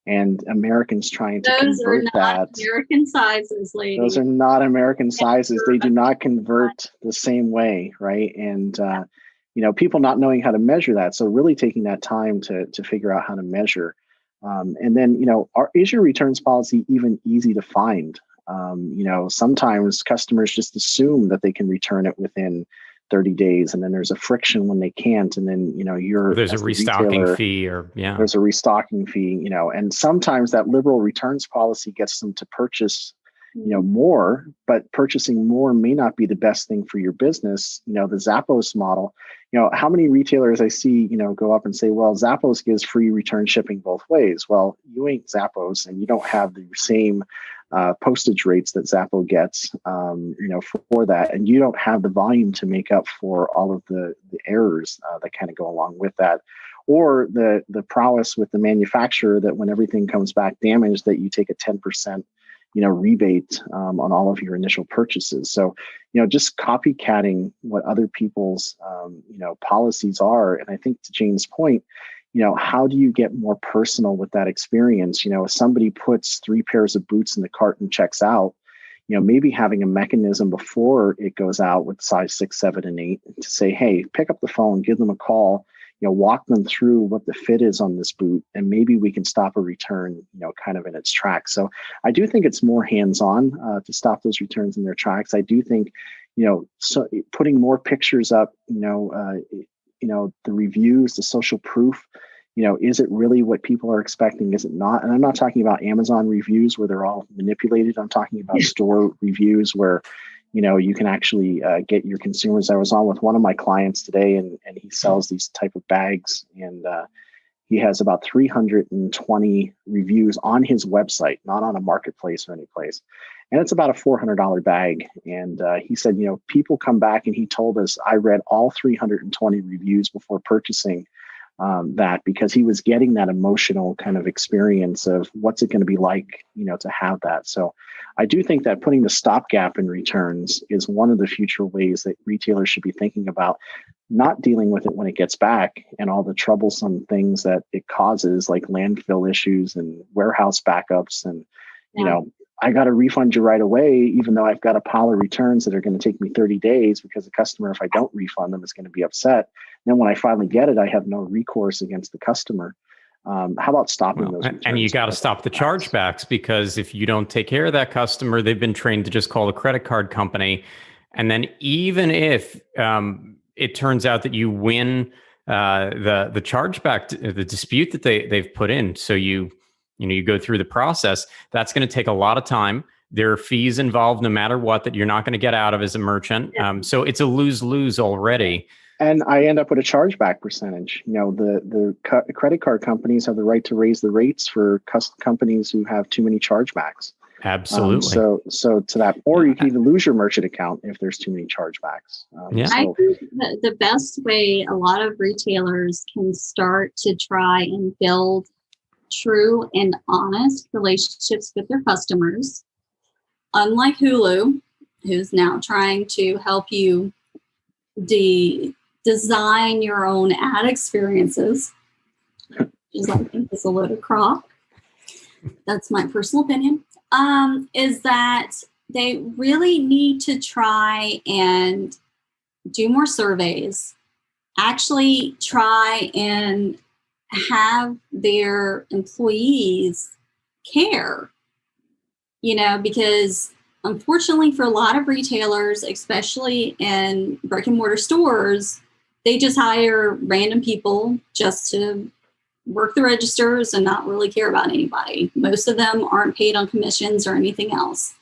and Americans trying to convert that. American sizes, ladies. Those are not American sizes. They do not convert the same way, right? And people not knowing how to measure that. So really taking that time to figure out how to measure. And then, is your returns policy even easy to find? Sometimes customers just assume that they can return it within 30 days, and then there's a friction when they can't, and then there's a restocking fee, there's a restocking fee, and sometimes that liberal returns policy gets them to purchase more, but purchasing more may not be the best thing for your business. The Zappos model, how many retailers I see go up and say, well, Zappos gives free return shipping both ways. Well, you ain't Zappos, and you don't have the same postage rates that Zappo gets, for that, and you don't have the volume to make up for all of the errors that kind of go along with that, or the prowess with the manufacturer that when everything comes back damaged, that you take a 10% rebate on all of your initial purchases. So just copycatting what other people's policies are. And I think to Jane's point, how do you get more personal with that experience? If somebody puts 3 pairs of boots in the cart and checks out, maybe having a mechanism before it goes out with size 6, 7, and 8 to say, hey, pick up the phone, give them a call, walk them through what the fit is on this boot, and maybe we can stop a return, kind of in its tracks. So I do think it's more hands-on to stop those returns in their tracks. I do think, so putting more pictures up, the reviews, the social proof, is it really what people are expecting? Is it not? And I'm not talking about Amazon reviews where they're all manipulated. I'm talking about store reviews where, you can actually get your consumers. I was on with one of my clients today, and he sells these type of bags, and he has about 320 reviews on his website, not on a marketplace or any place. And it's about a $400 bag. And he said, people come back, and he told us, I read all 320 reviews before purchasing that, because he was getting that emotional kind of experience of what's it going to be like, to have that. So I do think that putting the stopgap in returns is one of the future ways that retailers should be thinking about, not dealing with it when it gets back and all the troublesome things that it causes, like landfill issues and warehouse backups. And, I got to refund you right away, even though I've got a pile of returns that are going to take me 30 days because the customer, if I don't refund them, is going to be upset. And then when I finally get it, I have no recourse against the customer. How about stopping those returns? And you got to stop the chargebacks, because if you don't take care of that customer, they've been trained to just call the credit card company. And then even if it turns out that you win the chargeback, the dispute that they've put in, so you go through the process, that's going to take a lot of time. There are fees involved no matter what that you're not going to get out of as a merchant. So it's a lose-lose already. And I end up with a chargeback percentage. The credit card companies have the right to raise the rates for companies who have too many chargebacks. Absolutely. So to that, or you can even lose your merchant account if there's too many chargebacks. I think that the best way a lot of retailers can start to try and build true and honest relationships with their customers, unlike Hulu, who's now trying to help you design your own ad experiences, which is, I think, is a load of crap. That's my personal opinion. Is that they really need to try and do more surveys, actually try and have their employees care, because unfortunately for a lot of retailers, especially in brick and mortar stores, they just hire random people just to work the registers and not really care about anybody. Most of them aren't paid on commissions or anything else.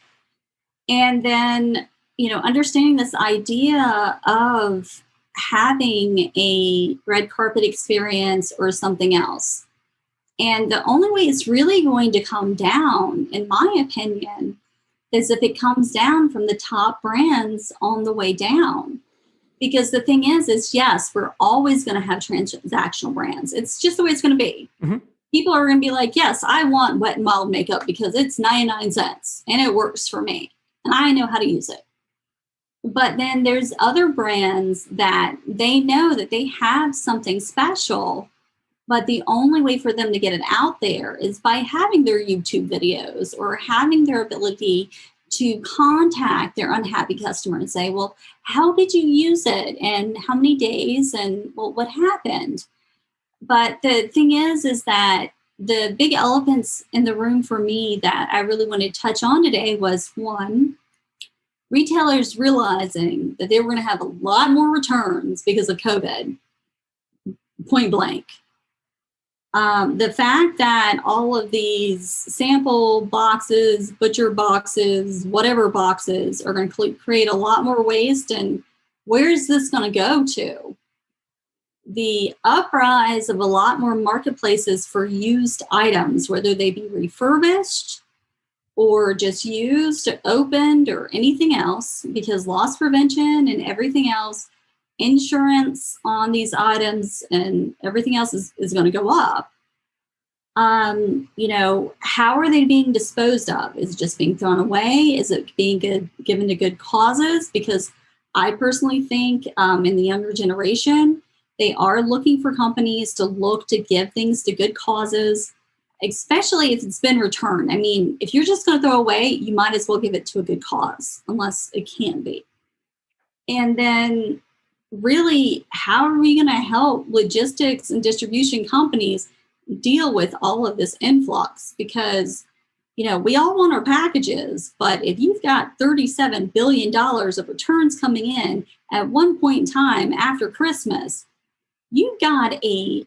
And then, understanding this idea of having a red carpet experience or something else. And the only way it's really going to come down, in my opinion, is if it comes down from the top brands on the way down. Because the thing is yes, we're always going to have transactional brands. It's just the way it's going to be. Mm-hmm. People are going to be like, yes, I want Wet n Wild makeup because it's 99 cents and it works for me and I know how to use it. But then there's other brands that they know that they have something special, but the only way for them to get it out there is by having their YouTube videos or having their ability to contact their unhappy customer and say, well, how did you use it and how many days and what happened? But the thing is that the big elephants in the room for me that I really wanted to touch on today was, one, retailers realizing that they were going to have a lot more returns because of COVID, point blank. The fact that all of these sample boxes, butcher boxes, whatever boxes are going to create a lot more waste, and where is this going to go to? The uprise of a lot more marketplaces for used items, whether they be refurbished or just used, opened, or anything else, because loss prevention and everything else, insurance on these items and everything else is going to go up. How are they being disposed of? Is it just being thrown away? Is it being given to good causes? Because I personally think in the younger generation, they are looking for companies to look to give things to good causes, especially if it's been returned. I mean, if you're just going to throw away, you might as well give it to a good cause, unless it can be. And then really, how are we going to help logistics and distribution companies deal with all of this influx? Because, we all want our packages, but if you've got $37 billion of returns coming in at one point in time after Christmas, you've got a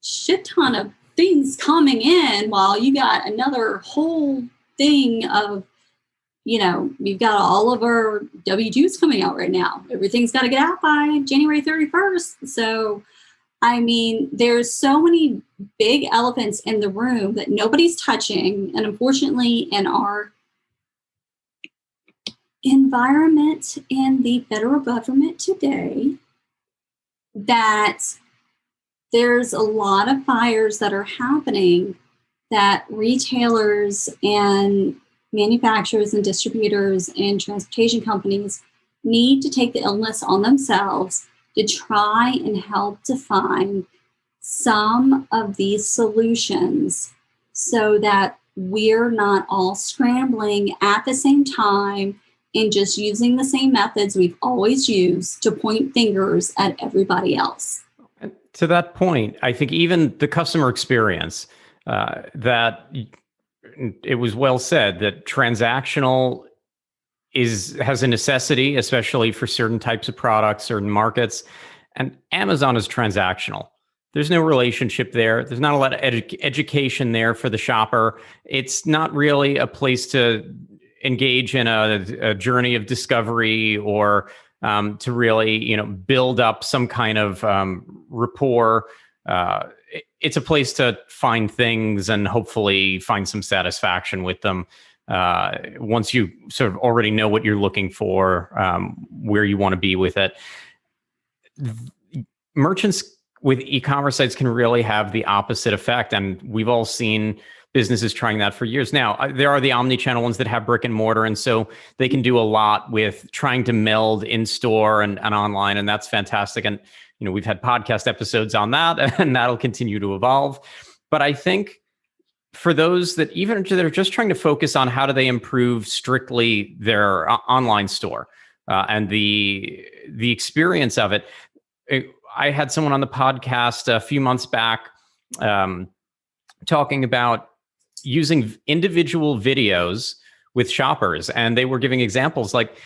shit ton of things coming in while you got another whole thing of, we've got all of our W-2s coming out right now. Everything's got to get out by January 31st. So, there's so many big elephants in the room that nobody's touching. And unfortunately, in our environment in the federal government today, that there's a lot of fires that are happening that retailers and manufacturers and distributors and transportation companies need to take the illness on themselves to try and help define some of these solutions so that we're not all scrambling at the same time and just using the same methods we've always used to point fingers at everybody else. to that point, I think even the customer experience, that it was well said that transactional has a necessity, especially for certain types of products, certain markets, and Amazon is transactional. There's no relationship there. There's not a lot of education there for the shopper. It's not really a place to engage in a journey of discovery or to really, build up some kind of rapport. It's a place to find things and hopefully find some satisfaction with them. Once you sort of already know what you're looking for, where you want to be with it. Merchants with e-commerce sites can really have the opposite effect. And we've all seen businesses trying that for years. Now, there are the omni-channel ones that have brick and mortar. And so they can do a lot with trying to meld in-store and online. And that's fantastic. And, we've had podcast episodes on that, and that'll continue to evolve. But I think for those that are just trying to focus on how do they improve strictly their online store and the experience of it. I had someone on the podcast a few months back talking about using individual videos with shoppers, and they were giving examples like,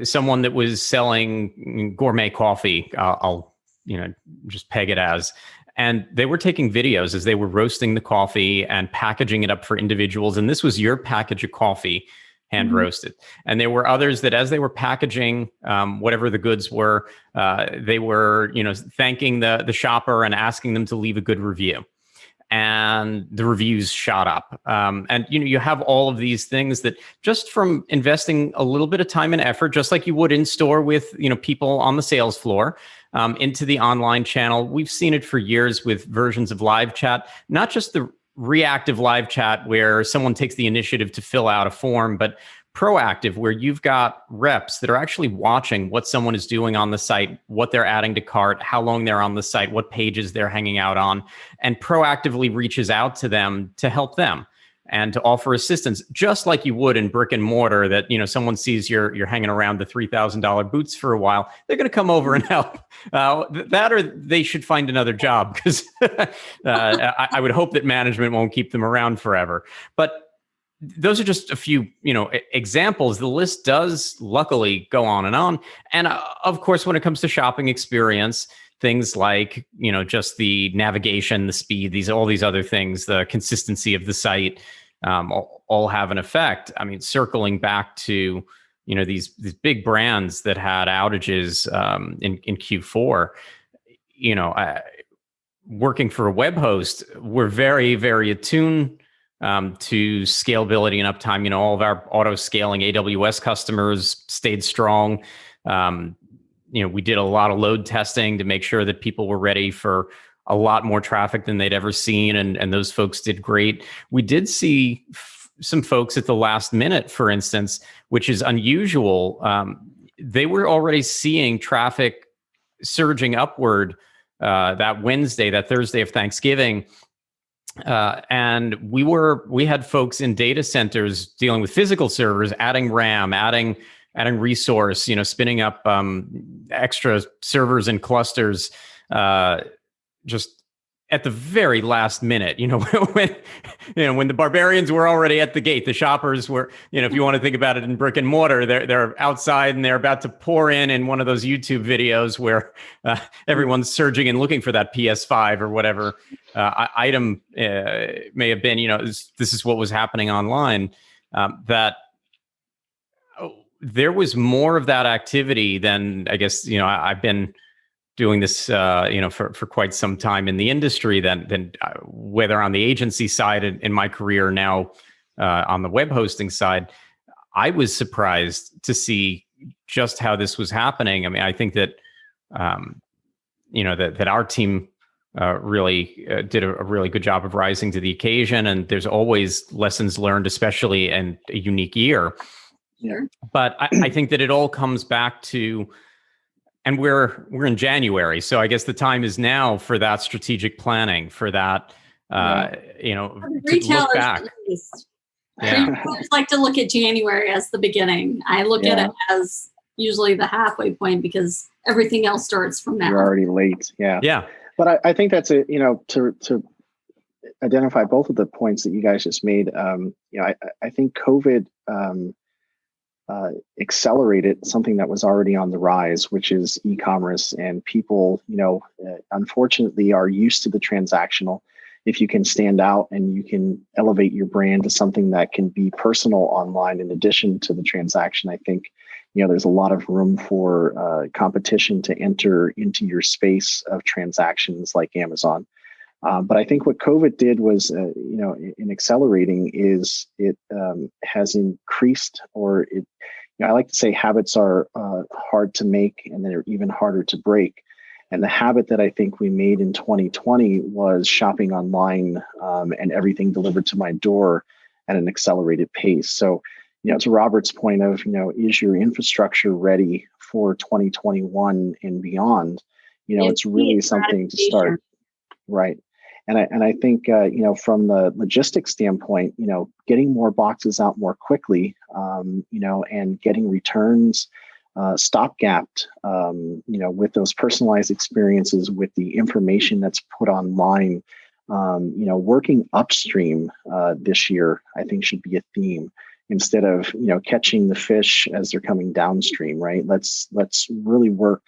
someone that was selling gourmet coffee. I'll just peg it as. And they were taking videos as they were roasting the coffee and packaging it up for individuals. And this was your package of coffee, hand roasted. And there were others that as they were packaging whatever the goods were, they were, thanking the shopper and asking them to leave a good review. And the reviews shot up. And you have all of these things that just from investing a little bit of time and effort, just like you would in store with people on the sales floor, into the online channel. We've seen it for years with versions of live chat, not just the reactive live chat where someone takes the initiative to fill out a form, but proactive where you've got reps that are actually watching what someone is doing on the site, what they're adding to cart, how long they're on the site, what pages they're hanging out on, and proactively reaches out to them to help them and to offer assistance, just like you would in brick and mortar. That someone sees you're hanging around the $3,000 boots for a while, they're going to come over and help. That or they should find another job, because I would hope that management won't keep them around forever. But those are just a few, examples. The list does luckily go on. And of course, when it comes to shopping experience, things like, just the navigation, the speed, all these other things, the consistency of the site, all have an effect. I mean, circling back to, these big brands that had outages in Q4, working for a web host, we're very, very attuned to scalability and uptime. All of our auto scaling AWS customers stayed strong. We did a lot of load testing to make sure that people were ready for a lot more traffic than they'd ever seen. And those folks did great. We did see some folks at the last minute, for instance, which is unusual. They were already seeing traffic surging upward that Wednesday, that Thursday of Thanksgiving. And we had folks in data centers dealing with physical servers, adding RAM, adding resource, spinning up extra servers and clusters, just at the very last minute. When the barbarians were already at the gate, the shoppers were, if you want to think about it in brick and mortar, they're outside and they're about to pour in one of those YouTube videos where everyone's surging and looking for that PS5 or whatever item may have been. This is what was happening online. There was more of that activity than, I guess, I've been doing this, for quite some time in the industry than whether on the agency side in my career, now on the web hosting side. I was surprised to see just how this was happening. I mean, I think that, that our team really did a really good job of rising to the occasion. And there's always lessons learned, especially in a unique year. Sure. But I think that it all comes back to, and we're in January, so I guess the time is now for that strategic planning, for that, to look back. Retailers like to look at January as the beginning. I look at it as usually the halfway point, because everything else starts from now. You're already late. Yeah. Yeah. But I think that's to identify both of the points that you guys just made. I think COVID accelerated something that was already on the rise, which is e-commerce, and people, unfortunately are used to the transactional. If you can stand out and you can elevate your brand to something that can be personal online in addition to the transaction, I think, there's a lot of room for competition to enter into your space of transactions like Amazon. But I think what COVID did was, in accelerating is it has increased, or it, I like to say habits are hard to make and they're even harder to break. And the habit that I think we made in 2020 was shopping online and everything delivered to my door at an accelerated pace. So, to Robert's point of, is your infrastructure ready for 2021 and beyond? It's really something to start. Right. And I think, from the logistics standpoint, getting more boxes out more quickly, and getting returns stopgapped, with those personalized experiences, with the information that's put online, working upstream this year, I think should be a theme instead of, catching the fish as they're coming downstream, right? Let's really work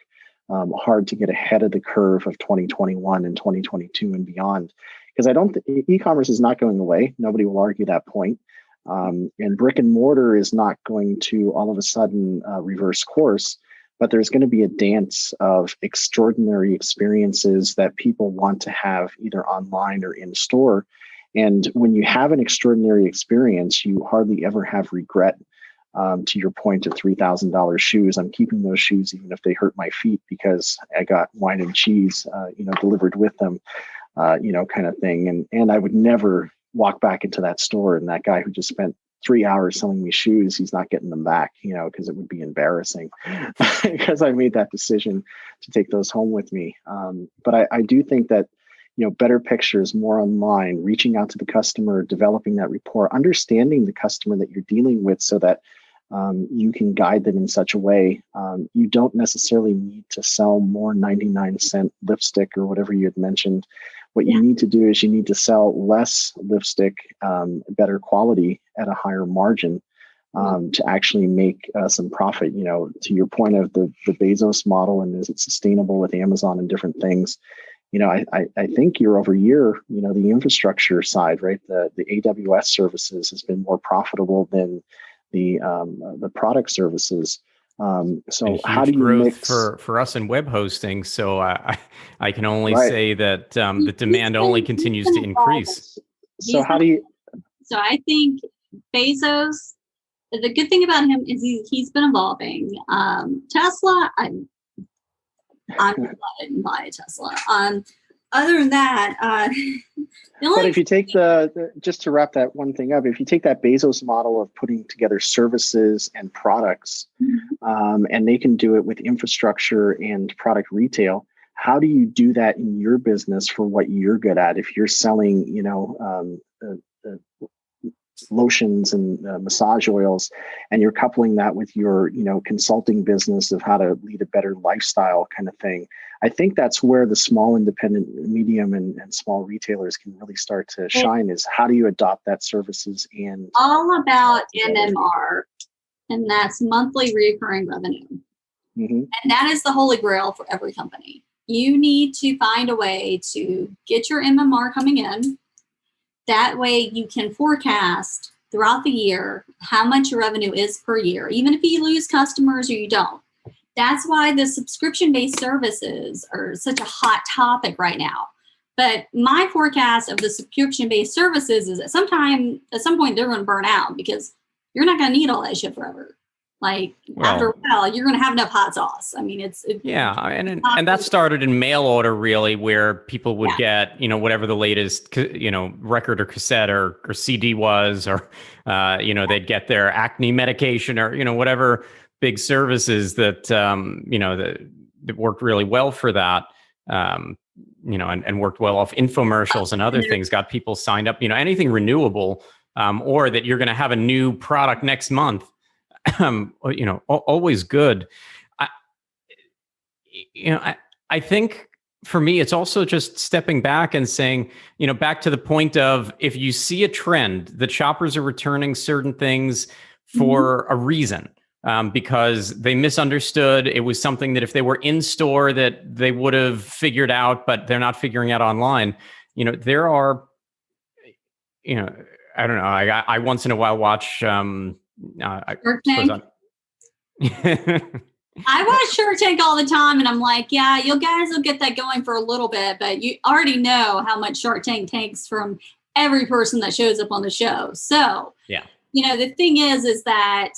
hard to get ahead of the curve of 2021 and 2022 and beyond. Because I don't e-commerce is not going away. Nobody will argue that point. And brick and mortar is not going to all of a sudden reverse course, but there's going to be a dance of extraordinary experiences that people want to have either online or in store. And when you have an extraordinary experience, you hardly ever have regret. To your point of $3,000 shoes, I'm keeping those shoes even if they hurt my feet because I got wine and cheese, delivered with them, kind of thing. And I would never walk back into that store and that guy who just spent 3 hours selling me shoes, he's not getting them back, because it would be embarrassing because I made that decision to take those home with me. But I do think that, better pictures, more online, reaching out to the customer, developing that rapport, understanding the customer that you're dealing with so that you can guide them in such a way. You don't necessarily need to sell more 99-cent lipstick or whatever you had mentioned. What you need to do is you need to sell less lipstick, better quality at a higher margin to actually make some profit. To your point of the Bezos model and is it sustainable with Amazon and different things. I think year over year, the infrastructure side, right, the AWS services has been more profitable than the product services. So how do you mix for us in web hosting? So I can only say that the demand only continues to increase. So how do you? So I think Bezos. The good thing about him is he's been evolving. Tesla, I'm glad I didn't buy a Tesla. Other than that, but if you take just to wrap that one thing up, if you take that Bezos model of putting together services and products, and they can do it with infrastructure and product retail, how do you do that in your business for what you're good at? If you're selling, lotions and massage oils, and you're coupling that with your, consulting business of how to lead a better lifestyle kind of thing. I think that's where the small independent, medium and small retailers can really start to shine is how do you adopt that services and all about MMR, and that's monthly recurring revenue. And that is the holy grail for every company. You need to find a way to get your MMR coming in. That way you can forecast throughout the year how much your revenue is per year, even if you lose customers or you don't. That's why the subscription-based services are such a hot topic right now. But my forecast of the subscription-based services is at some point they're going to burn out because you're not going to need all that shit forever. After a while, you're going to have enough hot sauce. I mean, and that started in mail order, really, where people would get, whatever the latest, record or cassette or CD was, or, they'd get their acne medication or, whatever big services that, that worked really well for that, and worked well off infomercials and other things, got people signed up, anything renewable, or that you're going to have a new product next month. Always good. I think for me, it's also just stepping back and saying, back to the point of if you see a trend that shoppers are returning certain things for a reason, because they misunderstood. It was something that if they were in store that they would have figured out, but they're not figuring out online. There are, I don't know. I once in a while watch, I suppose I watch Shark Tank all the time, and I'm like, yeah, you guys will get that going for a little bit, but you already know how much Shark Tank takes from every person that shows up on the show. So, yeah, the thing is that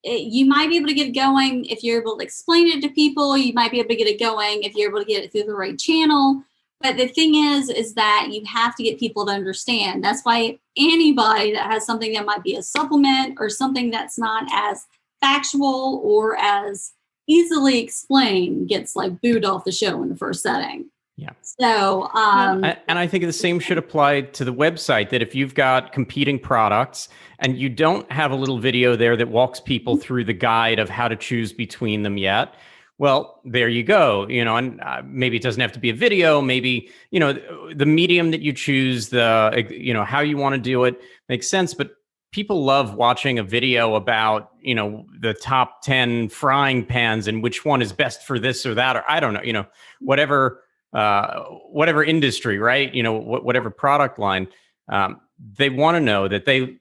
you might be able to get it going if you're able to explain it to people. You might be able to get it going if you're able to get it through the right channel. But the thing is that you have to get people to understand. That's why anybody that has something that might be a supplement or something that's not as factual or as easily explained gets like booed off the show in the first setting. Yeah. So, and I think the same should apply to the website, that if you've got competing products and you don't have a little video there that walks people through the guide of how to choose between them yet, well, there you go. And maybe it doesn't have to be a video. Maybe, the medium that you choose, how you want to do it makes sense. But people love watching a video about, the top 10 frying pans and which one is best for this or that, or I don't know, whatever industry, right? Whatever product line, they want to know that they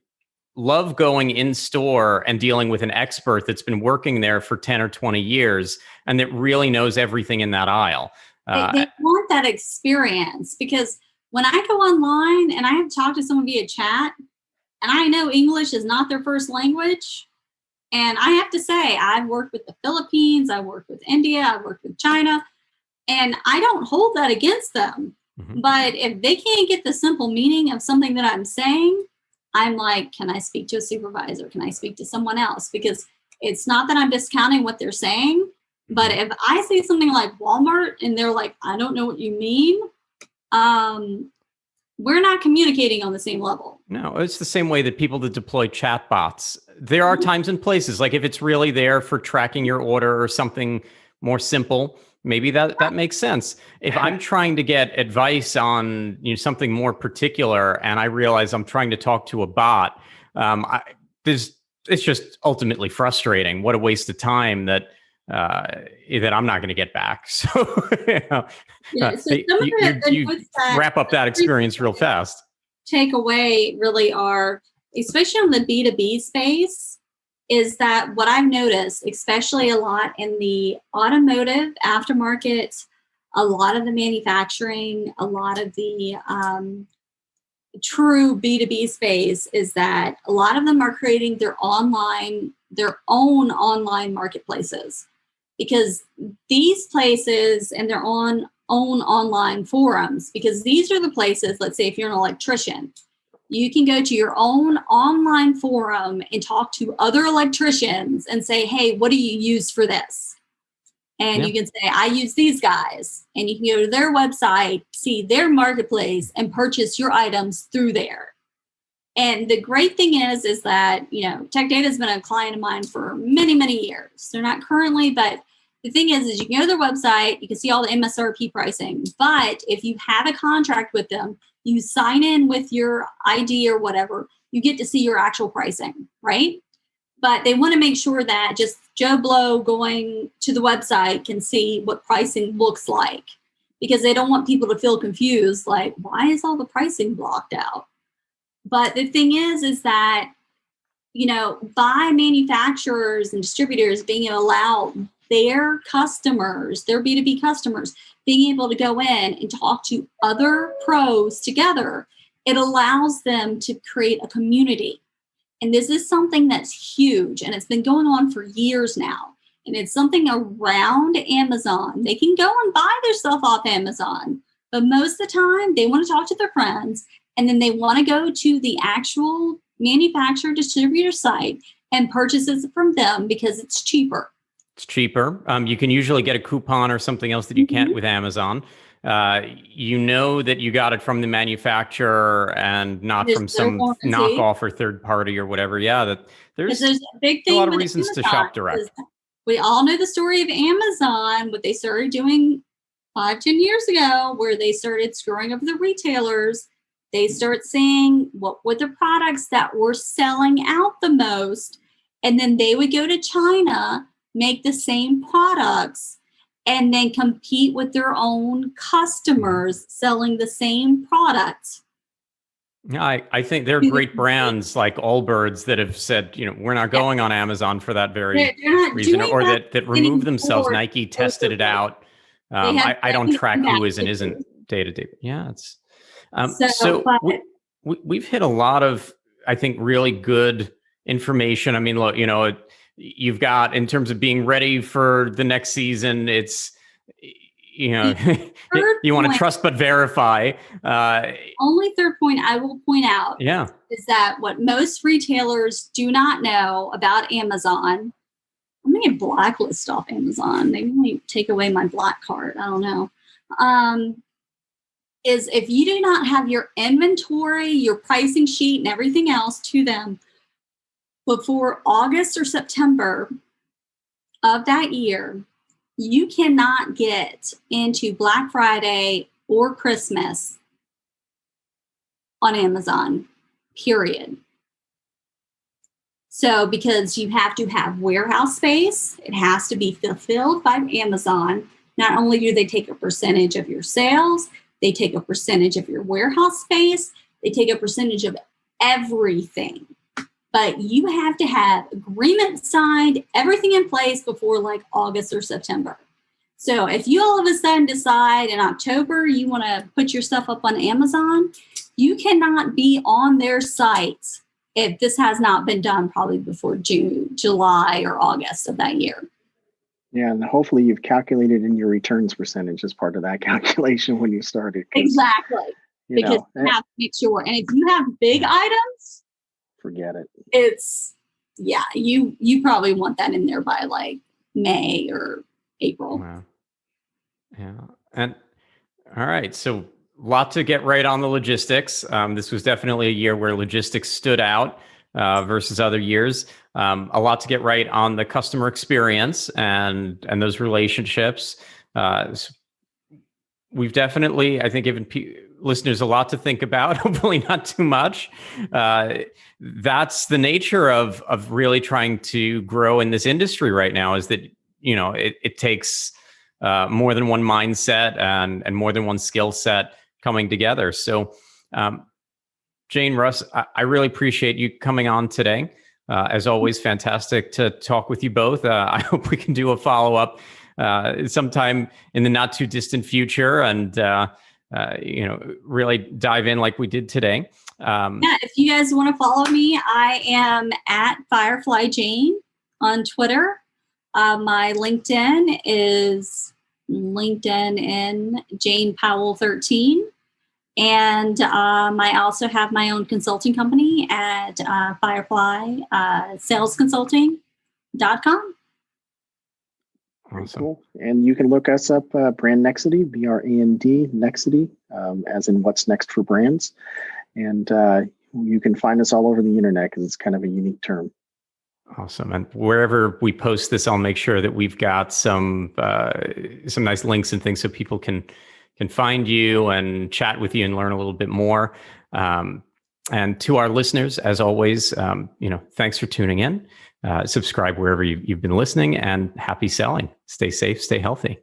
love going in store and dealing with an expert that's been working there for 10 or 20 years and that really knows everything in that aisle. They want that experience, because when I go online and I have talked to someone via chat, and I know English is not their first language. And I have to say, I've worked with the Philippines, I've worked with India, I've worked with China, and I don't hold that against them. Mm-hmm. But if they can't get the simple meaning of something that I'm saying, I'm like, can I speak to a supervisor? Can I speak to someone else? Because it's not that I'm discounting what they're saying, but if I say something like Walmart and they're like, I don't know what you mean, we're not communicating on the same level. No, it's the same way that people that deploy chatbots. There are times and places, like if it's really there for tracking your order or something more simple, maybe that makes sense. If I'm trying to get advice on something more particular and I realize I'm trying to talk to a bot, it's just ultimately frustrating. What a waste of time that I'm not going to get back. So, you wrap up that experience real fast. Takeaway really are, especially on the B2B space, is that what I've noticed, especially a lot in the automotive aftermarket, a lot of the manufacturing, a lot of the true B2B space, is that a lot of them are creating their own online marketplaces. Because these places and their own online forums, because these are the places, let's say if you're an electrician, you can go to your own online forum and talk to other electricians and say, hey, what do you use for this? And you can say, I use these guys. And you can go to their website, see their marketplace, and purchase your items through there. And the great thing is that, Tech Data has been a client of mine for many, many years. They're not currently, but the thing is you can go to their website, you can see all the MSRP pricing. But if you have a contract with them, you sign in with your ID or whatever, you get to see your actual pricing, right? But they want to make sure that just Joe Blow going to the website can see what pricing looks like, because they don't want people to feel confused, like, why is all the pricing blocked out? But the thing is that, by manufacturers and distributors being able to allow their customers, their B2B customers, being able to go in and talk to other pros together, it allows them to create a community. And this is something that's huge, and it's been going on for years now. And it's something around Amazon. They can go and buy their stuff off Amazon, but most of the time they want to talk to their friends, and then they want to go to the actual manufacturer distributor site and purchase it from them because it's cheaper. It's cheaper. You can usually get a coupon or something else that you can't with Amazon. That you got it from the manufacturer and not from some knockoff or third party or whatever. Yeah, there's a big thing. A lot of reasons to shop direct. we all know the story of Amazon, what they started doing 5-10 years ago, where they started screwing over the retailers. They start saying what were the products that were selling out the most. And then they would go to China, make the same products, and then compete with their own customers selling the same products. I think there are great brands like Allbirds that have said, we're not going on Amazon for that very reason, or that remove themselves. Nike tested it out. I don't track who is and isn't day to day. Yeah, it's we've hit a lot of, I think, really good information. I mean, look, you've got, in terms of being ready for the next season, it's, you want to trust but verify. Only third point I will point out is that what most retailers do not know about Amazon, I'm going to get blacklisted off Amazon. They might take away my black card. I don't know. Is if you do not have your inventory, your pricing sheet, and everything else to them before August or September of that year, you cannot get into Black Friday or Christmas on Amazon, period. So, because you have to have warehouse space, it has to be fulfilled by Amazon. Not only do they take a percentage of your sales, they take a percentage of your warehouse space, they take a percentage of everything. But you have to have agreements signed, everything in place before like August or September. So if you all of a sudden decide in October you want to put your stuff up on Amazon, you cannot be on their sites if this has not been done probably before June, July, or August of that year. Yeah, and hopefully you've calculated in your returns percentage as part of that calculation when you started. Exactly. Because you have to make sure. And if you have big items, forget it. It's, you probably want that in there by like May or April. Wow. Yeah. And all right. So a lot to get right on the logistics. This was definitely a year where logistics stood out versus other years. A lot to get right on the customer experience and those relationships. We've definitely, I think, given listeners a lot to think about, hopefully not too much. That's the nature of really trying to grow in this industry right now, is that, it takes more than one mindset and more than one skill set coming together. So, Jane, Russ, I really appreciate you coming on today. As always, fantastic to talk with you both. I hope we can do a follow-up sometime in the not too distant future and, really dive in like we did today. If you guys want to follow me, I am at Firefly Jane on Twitter. My LinkedIn is LinkedIn in Jane Powell 13. And I also have my own consulting company at Firefly salesconsulting.com. Awesome. Cool. And you can look us up, Brand Nexity, BRAND Nexity, as in what's next for brands. And you can find us all over the internet because it's kind of a unique term. Awesome. And wherever we post this, I'll make sure that we've got some nice links and things so people can find you and chat with you and learn a little bit more. And to our listeners, as always, thanks for tuning in. Subscribe wherever you've been listening, and happy selling. Stay safe, stay healthy.